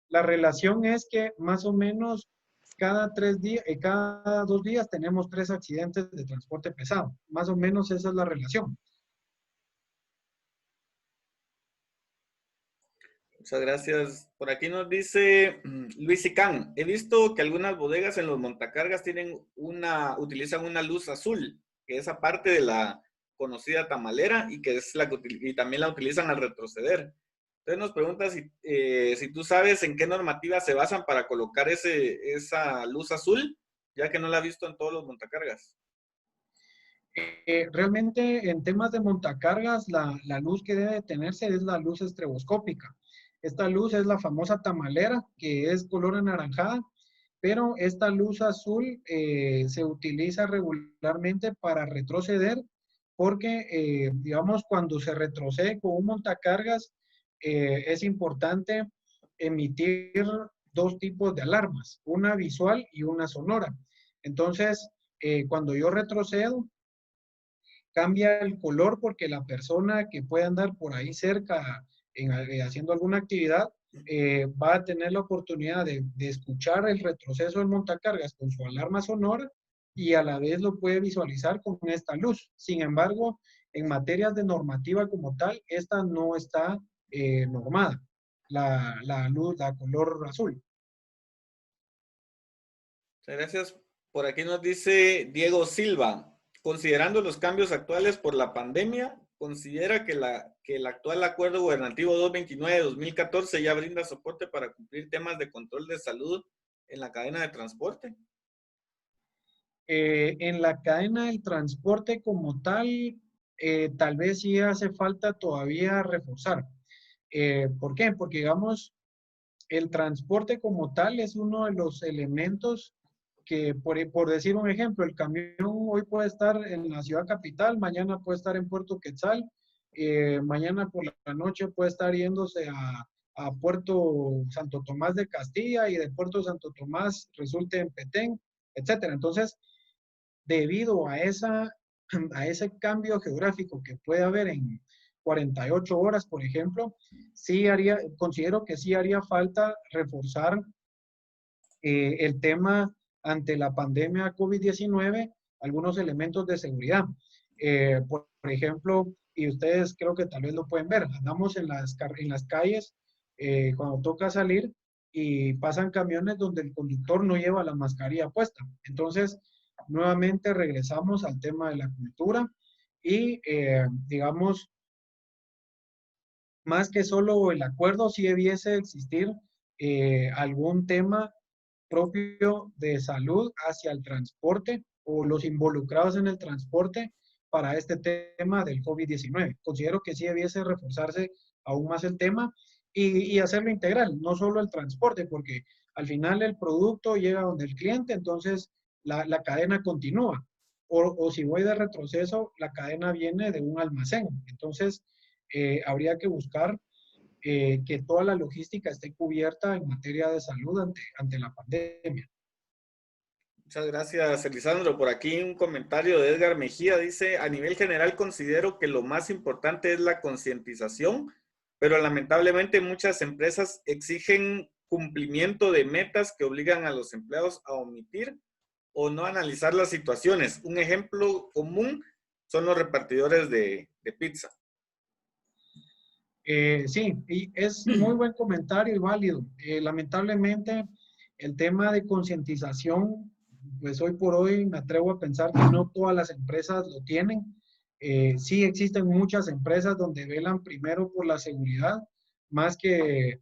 La relación es que más o menos cada 2 días tenemos 3 accidentes de transporte pesado. Más o menos esa es la relación. Muchas gracias. Por aquí nos dice Luis Icán. He visto que algunas bodegas en los montacargas utilizan una luz azul, que es aparte de la conocida tamalera y que es y también la utilizan al retroceder. Entonces nos pregunta si tú sabes en qué normativa se basan para colocar esa luz azul, ya que no la he visto en todos los montacargas. Realmente en temas de montacargas, la luz que debe tenerse es la luz estroboscópica. Esta luz es la famosa tamalera, que es color anaranjada, pero esta luz azul se utiliza regularmente para retroceder porque, digamos, cuando se retrocede con un montacargas, es importante emitir dos tipos de alarmas, una visual y una sonora. Entonces, cuando yo retrocedo, cambia el color porque la persona que puede andar por ahí cerca haciendo alguna actividad va a tener la oportunidad de escuchar el retroceso del montacargas con su alarma sonora y a la vez lo puede visualizar con esta luz. Sin embargo, en materias de normativa como tal, esta no está normada, la luz, la color azul. Muchas gracias. Por aquí nos dice Diego Silva. Considerando los cambios actuales por la pandemia, ¿considera que el actual acuerdo gubernativo 229 de 2014 ya brinda soporte para cumplir temas de control de salud en la cadena de transporte? En la cadena del transporte como tal vez sí hace falta todavía reforzar. ¿Por qué? Porque, digamos, el transporte como tal es uno de los elementos que, por decir un ejemplo, el camión hoy puede estar en la ciudad capital, mañana puede estar en Puerto Quetzal, mañana por la noche puede estar yéndose a Puerto Santo Tomás de Castilla y de Puerto Santo Tomás resulte en Petén, etcétera. Entonces, debido a ese cambio geográfico que puede haber en 48 horas, por ejemplo, considero que sí haría falta reforzar el tema ante la pandemia COVID-19, algunos elementos de seguridad. Por ejemplo, y ustedes creo que tal vez lo pueden ver, andamos en las calles cuando toca salir y pasan camiones donde el conductor no lleva la mascarilla puesta. Entonces, nuevamente regresamos al tema de la cultura y, digamos, más que solo el acuerdo, sí debiese existir algún tema propio de salud hacia el transporte o los involucrados en el transporte para este tema del COVID-19. Considero que sí debiese reforzarse aún más el tema y hacerlo integral, no solo el transporte, porque al final el producto llega donde el cliente, entonces la cadena continúa. O si voy de retroceso, la cadena viene de un almacén. Entonces, habría que buscar que toda la logística esté cubierta en materia de salud ante la pandemia. Muchas gracias, Elisandro. Por aquí un comentario de Edgar Mejía. Dice, a nivel general considero que lo más importante es la concientización, pero lamentablemente muchas empresas exigen cumplimiento de metas que obligan a los empleados a omitir o no analizar las situaciones. Un ejemplo común son los repartidores de pizza. Sí, y es muy buen comentario y válido. Lamentablemente, el tema de concientización, pues hoy por hoy me atrevo a pensar que no todas las empresas lo tienen. Sí existen muchas empresas donde velan primero por la seguridad, más que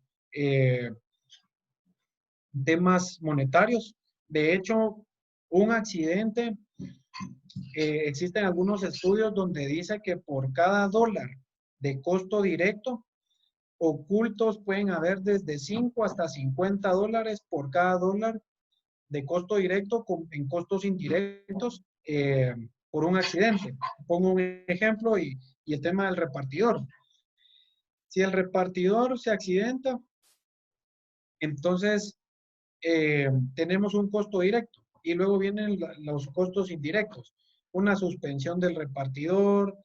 temas monetarios. De hecho, un accidente, existen algunos estudios donde dice que por cada dólar de costo directo, ocultos pueden haber desde 5 hasta 50 dólares por cada dólar de costo directo en costos indirectos por un accidente. Pongo un ejemplo y el tema del repartidor. Si el repartidor se accidenta, entonces tenemos un costo directo y luego vienen los costos indirectos. Una suspensión del repartidor,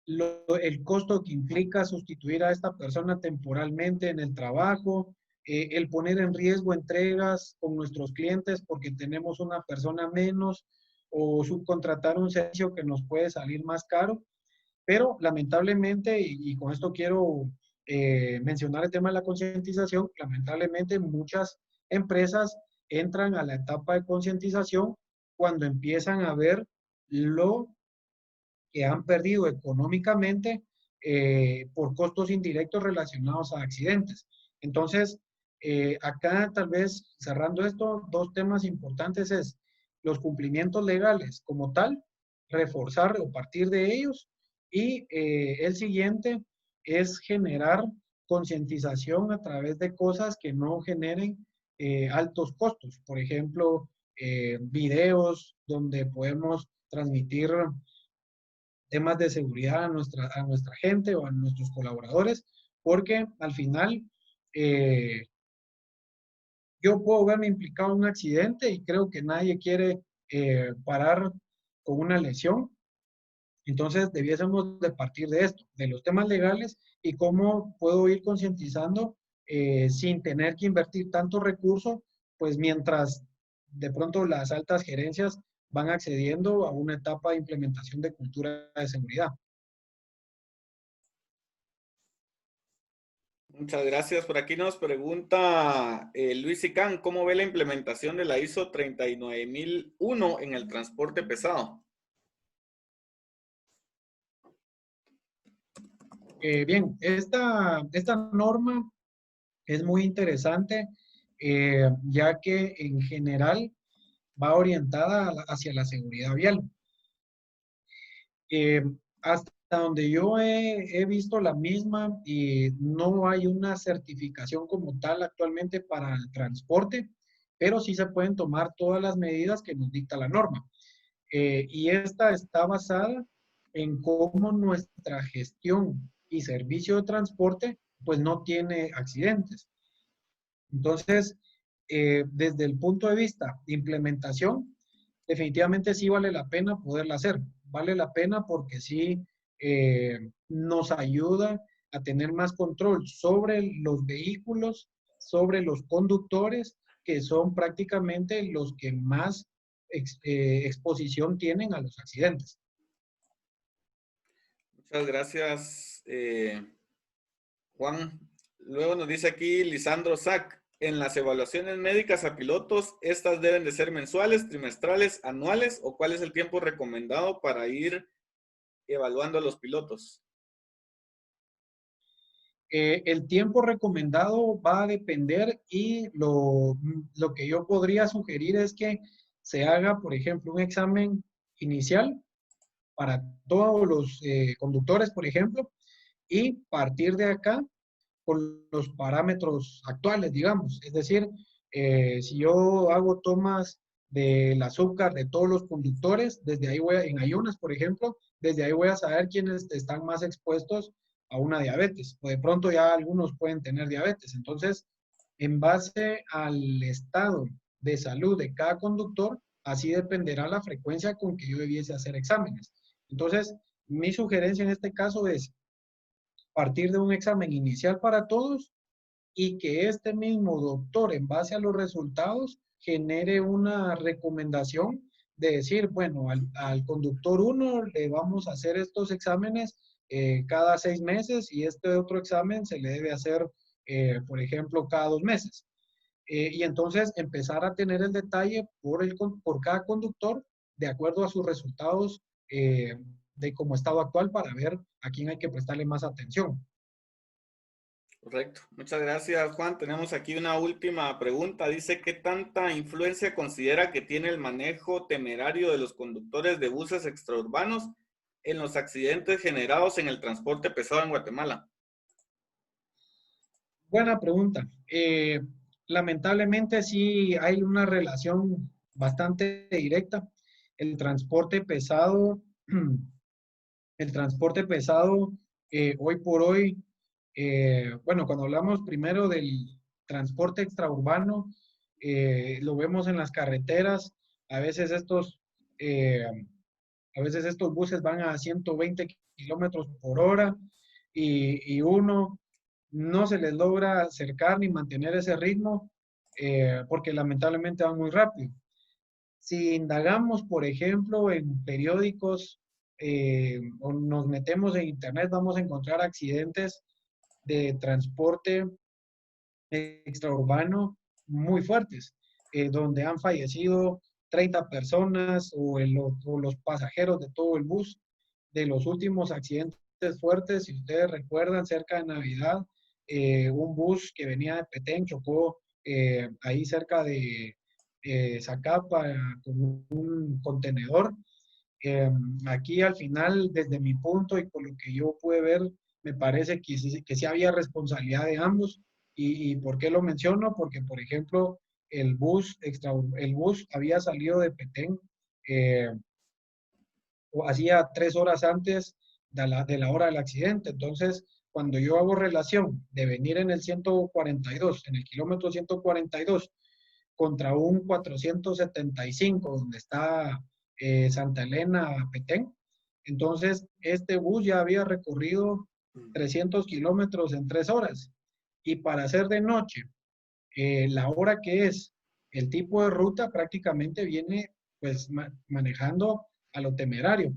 el costo que implica sustituir a esta persona temporalmente en el trabajo, el poner en riesgo entregas con nuestros clientes porque tenemos una persona menos o subcontratar un servicio que nos puede salir más caro. Pero lamentablemente, y con esto quiero mencionar el tema de la concientización. Lamentablemente muchas empresas entran a la etapa de concientización cuando empiezan a ver lo que han perdido económicamente por costos indirectos relacionados a accidentes. Entonces, acá tal vez cerrando esto, dos temas importantes es los cumplimientos legales como tal, reforzar o partir de ellos, y el siguiente es generar concientización a través de cosas que no generen altos costos. Por ejemplo, videos donde podemos transmitir temas de seguridad a nuestra gente o a nuestros colaboradores, porque al final yo puedo verme implicado en un accidente y creo que nadie quiere parar con una lesión. Entonces, debiésemos de partir de esto, de los temas legales y cómo puedo ir concientizando sin tener que invertir tanto recurso, pues mientras de pronto las altas gerencias van accediendo a una etapa de implementación de cultura de seguridad. Muchas gracias. Por aquí nos pregunta Luis Icán, ¿cómo ve la implementación de la ISO 39001 en el transporte pesado? Bien, esta norma es muy interesante, ya que en general va orientada hacia la seguridad vial. Hasta donde yo he visto la misma, y no hay una certificación como tal actualmente para el transporte, pero sí se pueden tomar todas las medidas que nos dicta la norma. Y esta está basada en cómo nuestra gestión y servicio de transporte pues no tiene accidentes. Entonces, desde el punto de vista de implementación, definitivamente sí vale la pena poderla hacer. Vale la pena porque sí nos ayuda a tener más control sobre los vehículos, sobre los conductores, que son prácticamente los que más exposición tienen a los accidentes. Muchas gracias, Juan. Luego nos dice aquí Lisandro Sac, en las evaluaciones médicas a pilotos, ¿estas deben de ser mensuales, trimestrales, anuales o cuál es el tiempo recomendado para ir evaluando a los pilotos? El tiempo recomendado va a depender, y lo que yo podría sugerir es que se haga, por ejemplo, un examen inicial para todos los conductores, por ejemplo, y partir de acá con los parámetros actuales, digamos. Es decir, si yo hago tomas del azúcar de todos los conductores, desde ahí en ayunas, por ejemplo, desde ahí voy a saber quiénes están más expuestos a una diabetes, o de pronto ya algunos pueden tener diabetes. Entonces, en base al estado de salud de cada conductor, así dependerá la frecuencia con que yo debiese hacer exámenes. Entonces, mi sugerencia en este caso es partir de un examen inicial para todos, y que este mismo doctor, en base a los resultados, genere una recomendación de decir, bueno, al conductor 1 le vamos a hacer estos exámenes cada 6 meses, y este otro examen se le debe hacer, por ejemplo, cada 2 meses. Y entonces empezar a tener el detalle por cada conductor de acuerdo a sus resultados de como estado actual, para ver a quién hay que prestarle más atención. Correcto. Muchas gracias, Juan. Tenemos aquí una última pregunta. Dice, ¿qué tanta influencia considera que tiene el manejo temerario de los conductores de buses extraurbanos en los accidentes generados en el transporte pesado en Guatemala? Buena pregunta. Lamentablemente sí hay una relación bastante directa. El transporte pesado, el transporte pesado hoy por hoy, bueno, cuando hablamos primero del transporte extraurbano, lo vemos en las carreteras. A veces eh, a veces estos buses van a 120 kilómetros por hora, y uno no se les logra acercar ni mantener ese ritmo porque lamentablemente van muy rápido. Si indagamos, por ejemplo, en periódicos o nos metemos en internet, vamos a encontrar accidentes de transporte extraurbano muy fuertes, donde han fallecido 30 personas o los pasajeros de todo el bus. De los últimos accidentes fuertes, si ustedes recuerdan, cerca de Navidad, un bus que venía de Petén chocó ahí cerca de Zacapa con un contenedor. Aquí al final, desde mi punto y por lo que yo pude ver, me parece que sí había responsabilidad de ambos. ¿Y por qué lo menciono? Porque, por ejemplo, el bus había salido de Petén eh, hacía 3 horas antes de la hora del accidente. Entonces, cuando yo hago relación de venir en el 142, en el kilómetro 142, contra un 475, donde está Santa Elena, Petén, entonces este bus ya había recorrido 300 kilómetros en 3 horas. Y para hacer de noche, la hora que es, el tipo de ruta prácticamente viene pues manejando a lo temerario.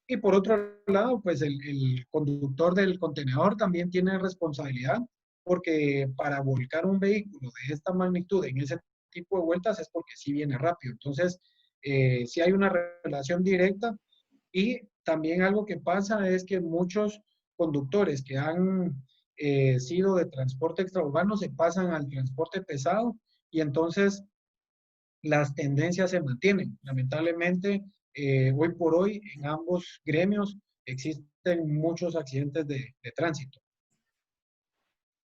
Y por otro lado, pues el conductor del contenedor también tiene responsabilidad, porque para volcar un vehículo de esta magnitud en ese tipo de vueltas es porque sí viene rápido. Entonces, sí hay una relación directa. Y también algo que pasa es que muchos conductores que han sido de transporte extraurbano se pasan al transporte pesado y entonces las tendencias se mantienen. Lamentablemente, hoy por hoy en ambos gremios existen muchos accidentes de tránsito.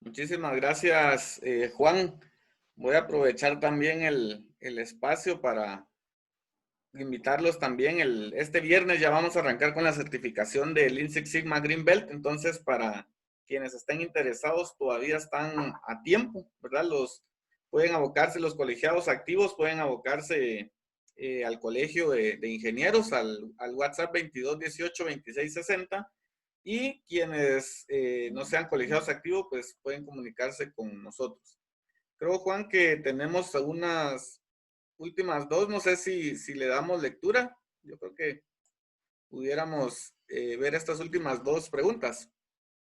Muchísimas gracias, Juan. Voy a aprovechar también el espacio para invitarlos también. Este viernes ya vamos a arrancar con la certificación del Lean Six Sigma Green Belt. Entonces, para quienes estén interesados, todavía están a tiempo, ¿verdad? Pueden abocarse, los colegiados activos pueden abocarse al colegio de ingenieros, al WhatsApp 2218-2660. Y quienes no sean colegiados activos, pues pueden comunicarse con nosotros. Creo, Juan, que tenemos algunas últimas dos. No sé si le damos lectura. Yo creo que pudiéramos ver estas últimas dos preguntas.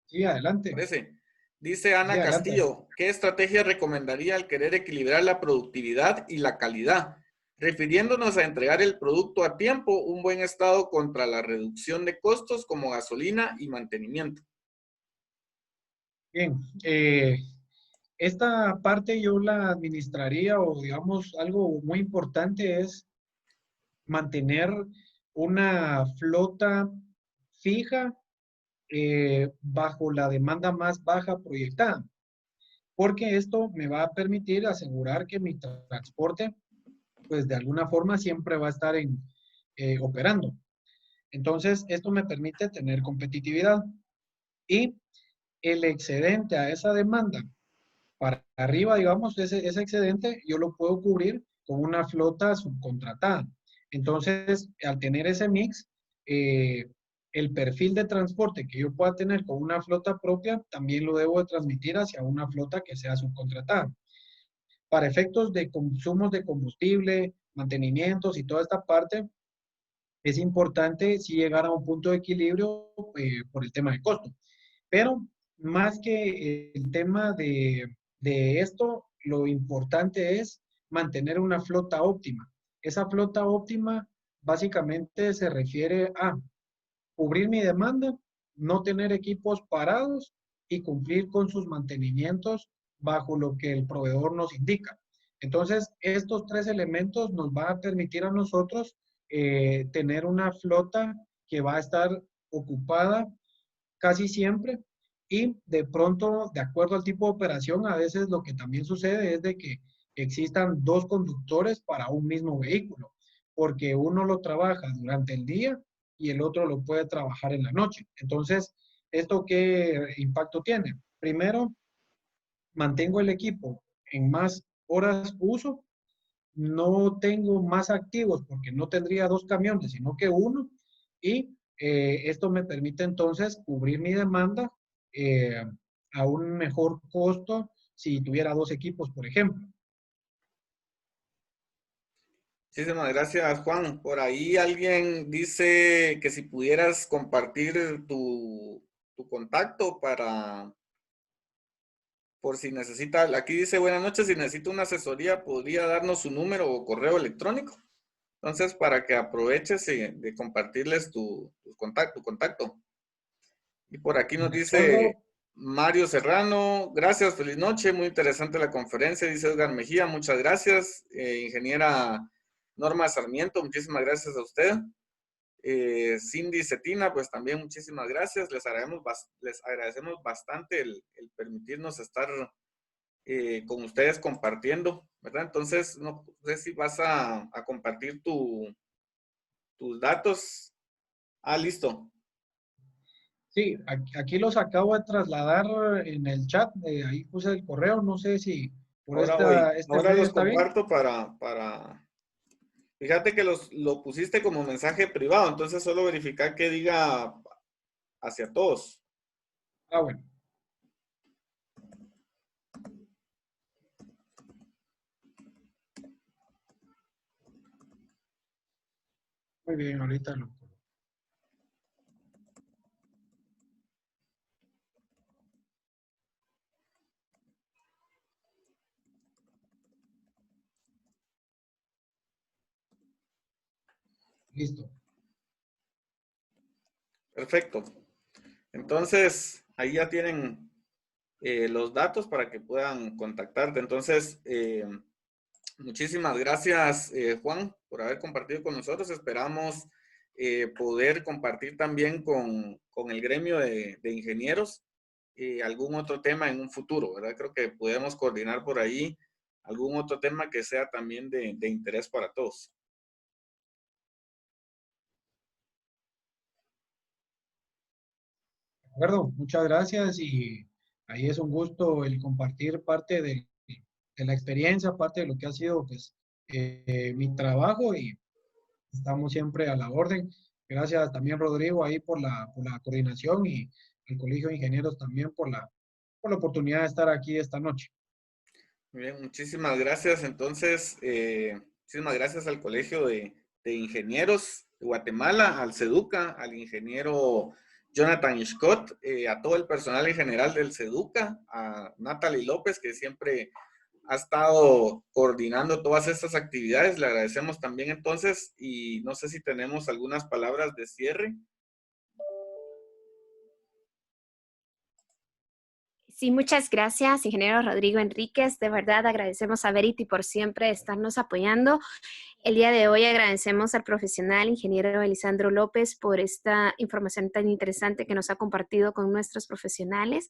Sí, adelante. ¿Parece? Dice Ana Sí, adelante. Castillo, ¿qué estrategia recomendaría al querer equilibrar la productividad y la calidad? Refiriéndonos a entregar el producto a tiempo, un buen estado contra la reducción de costos como gasolina y mantenimiento. Bien, esta parte yo la administraría, o digamos algo muy importante es mantener una flota fija bajo la demanda más baja proyectada, porque esto me va a permitir asegurar que mi transporte, pues de alguna forma siempre va a estar operando. Entonces, esto me permite tener competitividad y el excedente a esa demanda para arriba, digamos, ese excedente yo lo puedo cubrir con una flota subcontratada. Entonces, al tener ese mix, el perfil de transporte que yo pueda tener con una flota propia, también lo debo de transmitir hacia una flota que sea subcontratada. Para efectos de consumos de combustible, mantenimientos y toda esta parte, es importante sí llegar a un punto de equilibrio por el tema de costo. Pero más que el tema de esto, lo importante es mantener una flota óptima. Esa flota óptima básicamente se refiere a cubrir mi demanda, no tener equipos parados y cumplir con sus mantenimientos bajo lo que el proveedor nos indica. Entonces, estos tres elementos nos van a permitir a nosotros tener una flota que va a estar ocupada casi siempre y de pronto, de acuerdo al tipo de operación, a veces lo que también sucede es de que existan dos conductores para un mismo vehículo, porque uno lo trabaja durante el día y el otro lo puede trabajar en la noche. Entonces, ¿esto qué impacto tiene? Primero, mantengo el equipo en más horas uso, no tengo más activos porque no tendría dos camiones, sino que uno, y esto me permite entonces cubrir mi demanda eh, a un mejor costo si tuviera dos equipos, por ejemplo. Muchísimas gracias, Juan. Por ahí alguien dice que si pudieras compartir tu contacto para por si necesita, aquí dice buenas noches, si necesita una asesoría, podría darnos su número o correo electrónico. Entonces, para que aproveches de compartirles tu contacto. Y por aquí nos De acuerdo. dice Mario Serrano, gracias, feliz noche, muy interesante la conferencia, dice Edgar Mejía, muchas gracias. Ingeniera Norma Sarmiento, muchísimas gracias a usted. Cindy Cetina, pues también muchísimas gracias, les agradecemos bastante el permitirnos estar con ustedes compartiendo, ¿verdad? Entonces, no sé si vas a compartir tus datos. Ah, listo. Sí, aquí los acabo de trasladar en el chat, ahí puse el correo, no sé si por Ahora voy. este Ahora medio los está bien. comparto fíjate que lo pusiste como mensaje privado, entonces solo verificar que diga hacia todos. Ah, bueno. Muy bien, ahorita lo... Listo. Perfecto. Entonces, ahí ya tienen los datos para que puedan contactarte. Entonces, muchísimas gracias, Juan, por haber compartido con nosotros. Esperamos poder compartir también con el gremio de ingenieros algún otro tema en un futuro, ¿verdad? Creo que podemos coordinar por ahí algún otro tema que sea también de interés para todos. De acuerdo, muchas gracias y ahí es un gusto el compartir parte de la experiencia, parte de lo que ha sido pues mi trabajo y estamos siempre a la orden. Gracias también Rodrigo ahí por la coordinación y el Colegio de Ingenieros también por la oportunidad de estar aquí esta noche. Muy bien, muchísimas gracias. Entonces, muchísimas gracias al Colegio de Ingenieros de Guatemala, al CEDUCA, al ingeniero Jonathan Scott, a todo el personal en general del CEDUCA, a Natalie López, que siempre ha estado coordinando todas estas actividades. Le agradecemos también entonces y no sé si tenemos algunas palabras de cierre. Sí, muchas gracias, ingeniero Rodrigo Enríquez. De verdad agradecemos a Verity por siempre estarnos apoyando. El día de hoy agradecemos al profesional ingeniero Elisandro López por esta información tan interesante que nos ha compartido con nuestros profesionales.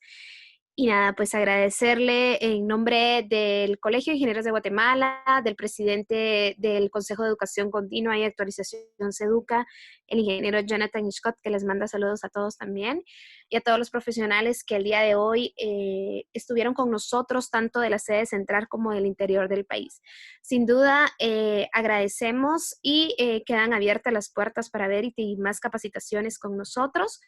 Y nada, pues agradecerle en nombre del Colegio de Ingenieros de Guatemala, del presidente del Consejo de Educación Continua y Actualización SEDUCA, el ingeniero Jonathan Scott, que les manda saludos a todos también, y a todos los profesionales que el día de hoy estuvieron con nosotros, tanto de la sede central como del interior del país. Sin duda, agradecemos y quedan abiertas las puertas para Verity y más capacitaciones con nosotros.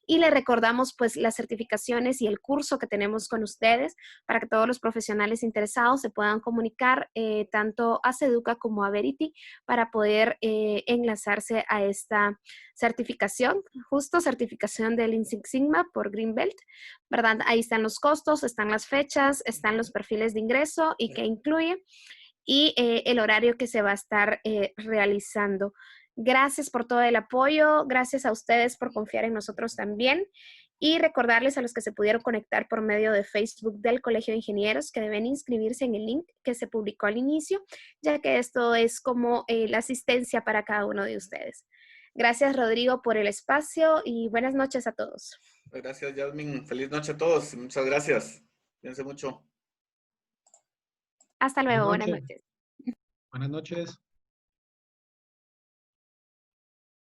Y le recordamos pues las certificaciones y el curso que tenemos con ustedes para que todos los profesionales interesados se puedan comunicar tanto a SEDUCA como a Verity para poder enlazarse a esta certificación, justo certificación del Lean Six Sigma por Greenbelt, ¿verdad? Ahí están los costos, están las fechas, están los perfiles de ingreso y qué incluye y el horario que se va a estar realizando. Gracias por todo el apoyo, gracias a ustedes por confiar en nosotros también y recordarles a los que se pudieron conectar por medio de Facebook del Colegio de Ingenieros que deben inscribirse en el link que se publicó al inicio, ya que esto es como la asistencia para cada uno de ustedes. Gracias, Rodrigo, por el espacio y buenas noches a todos. Gracias, Yasmin. Feliz noche a todos. Muchas gracias. Cuídense mucho. Hasta luego, buenas noches. Buenas noches.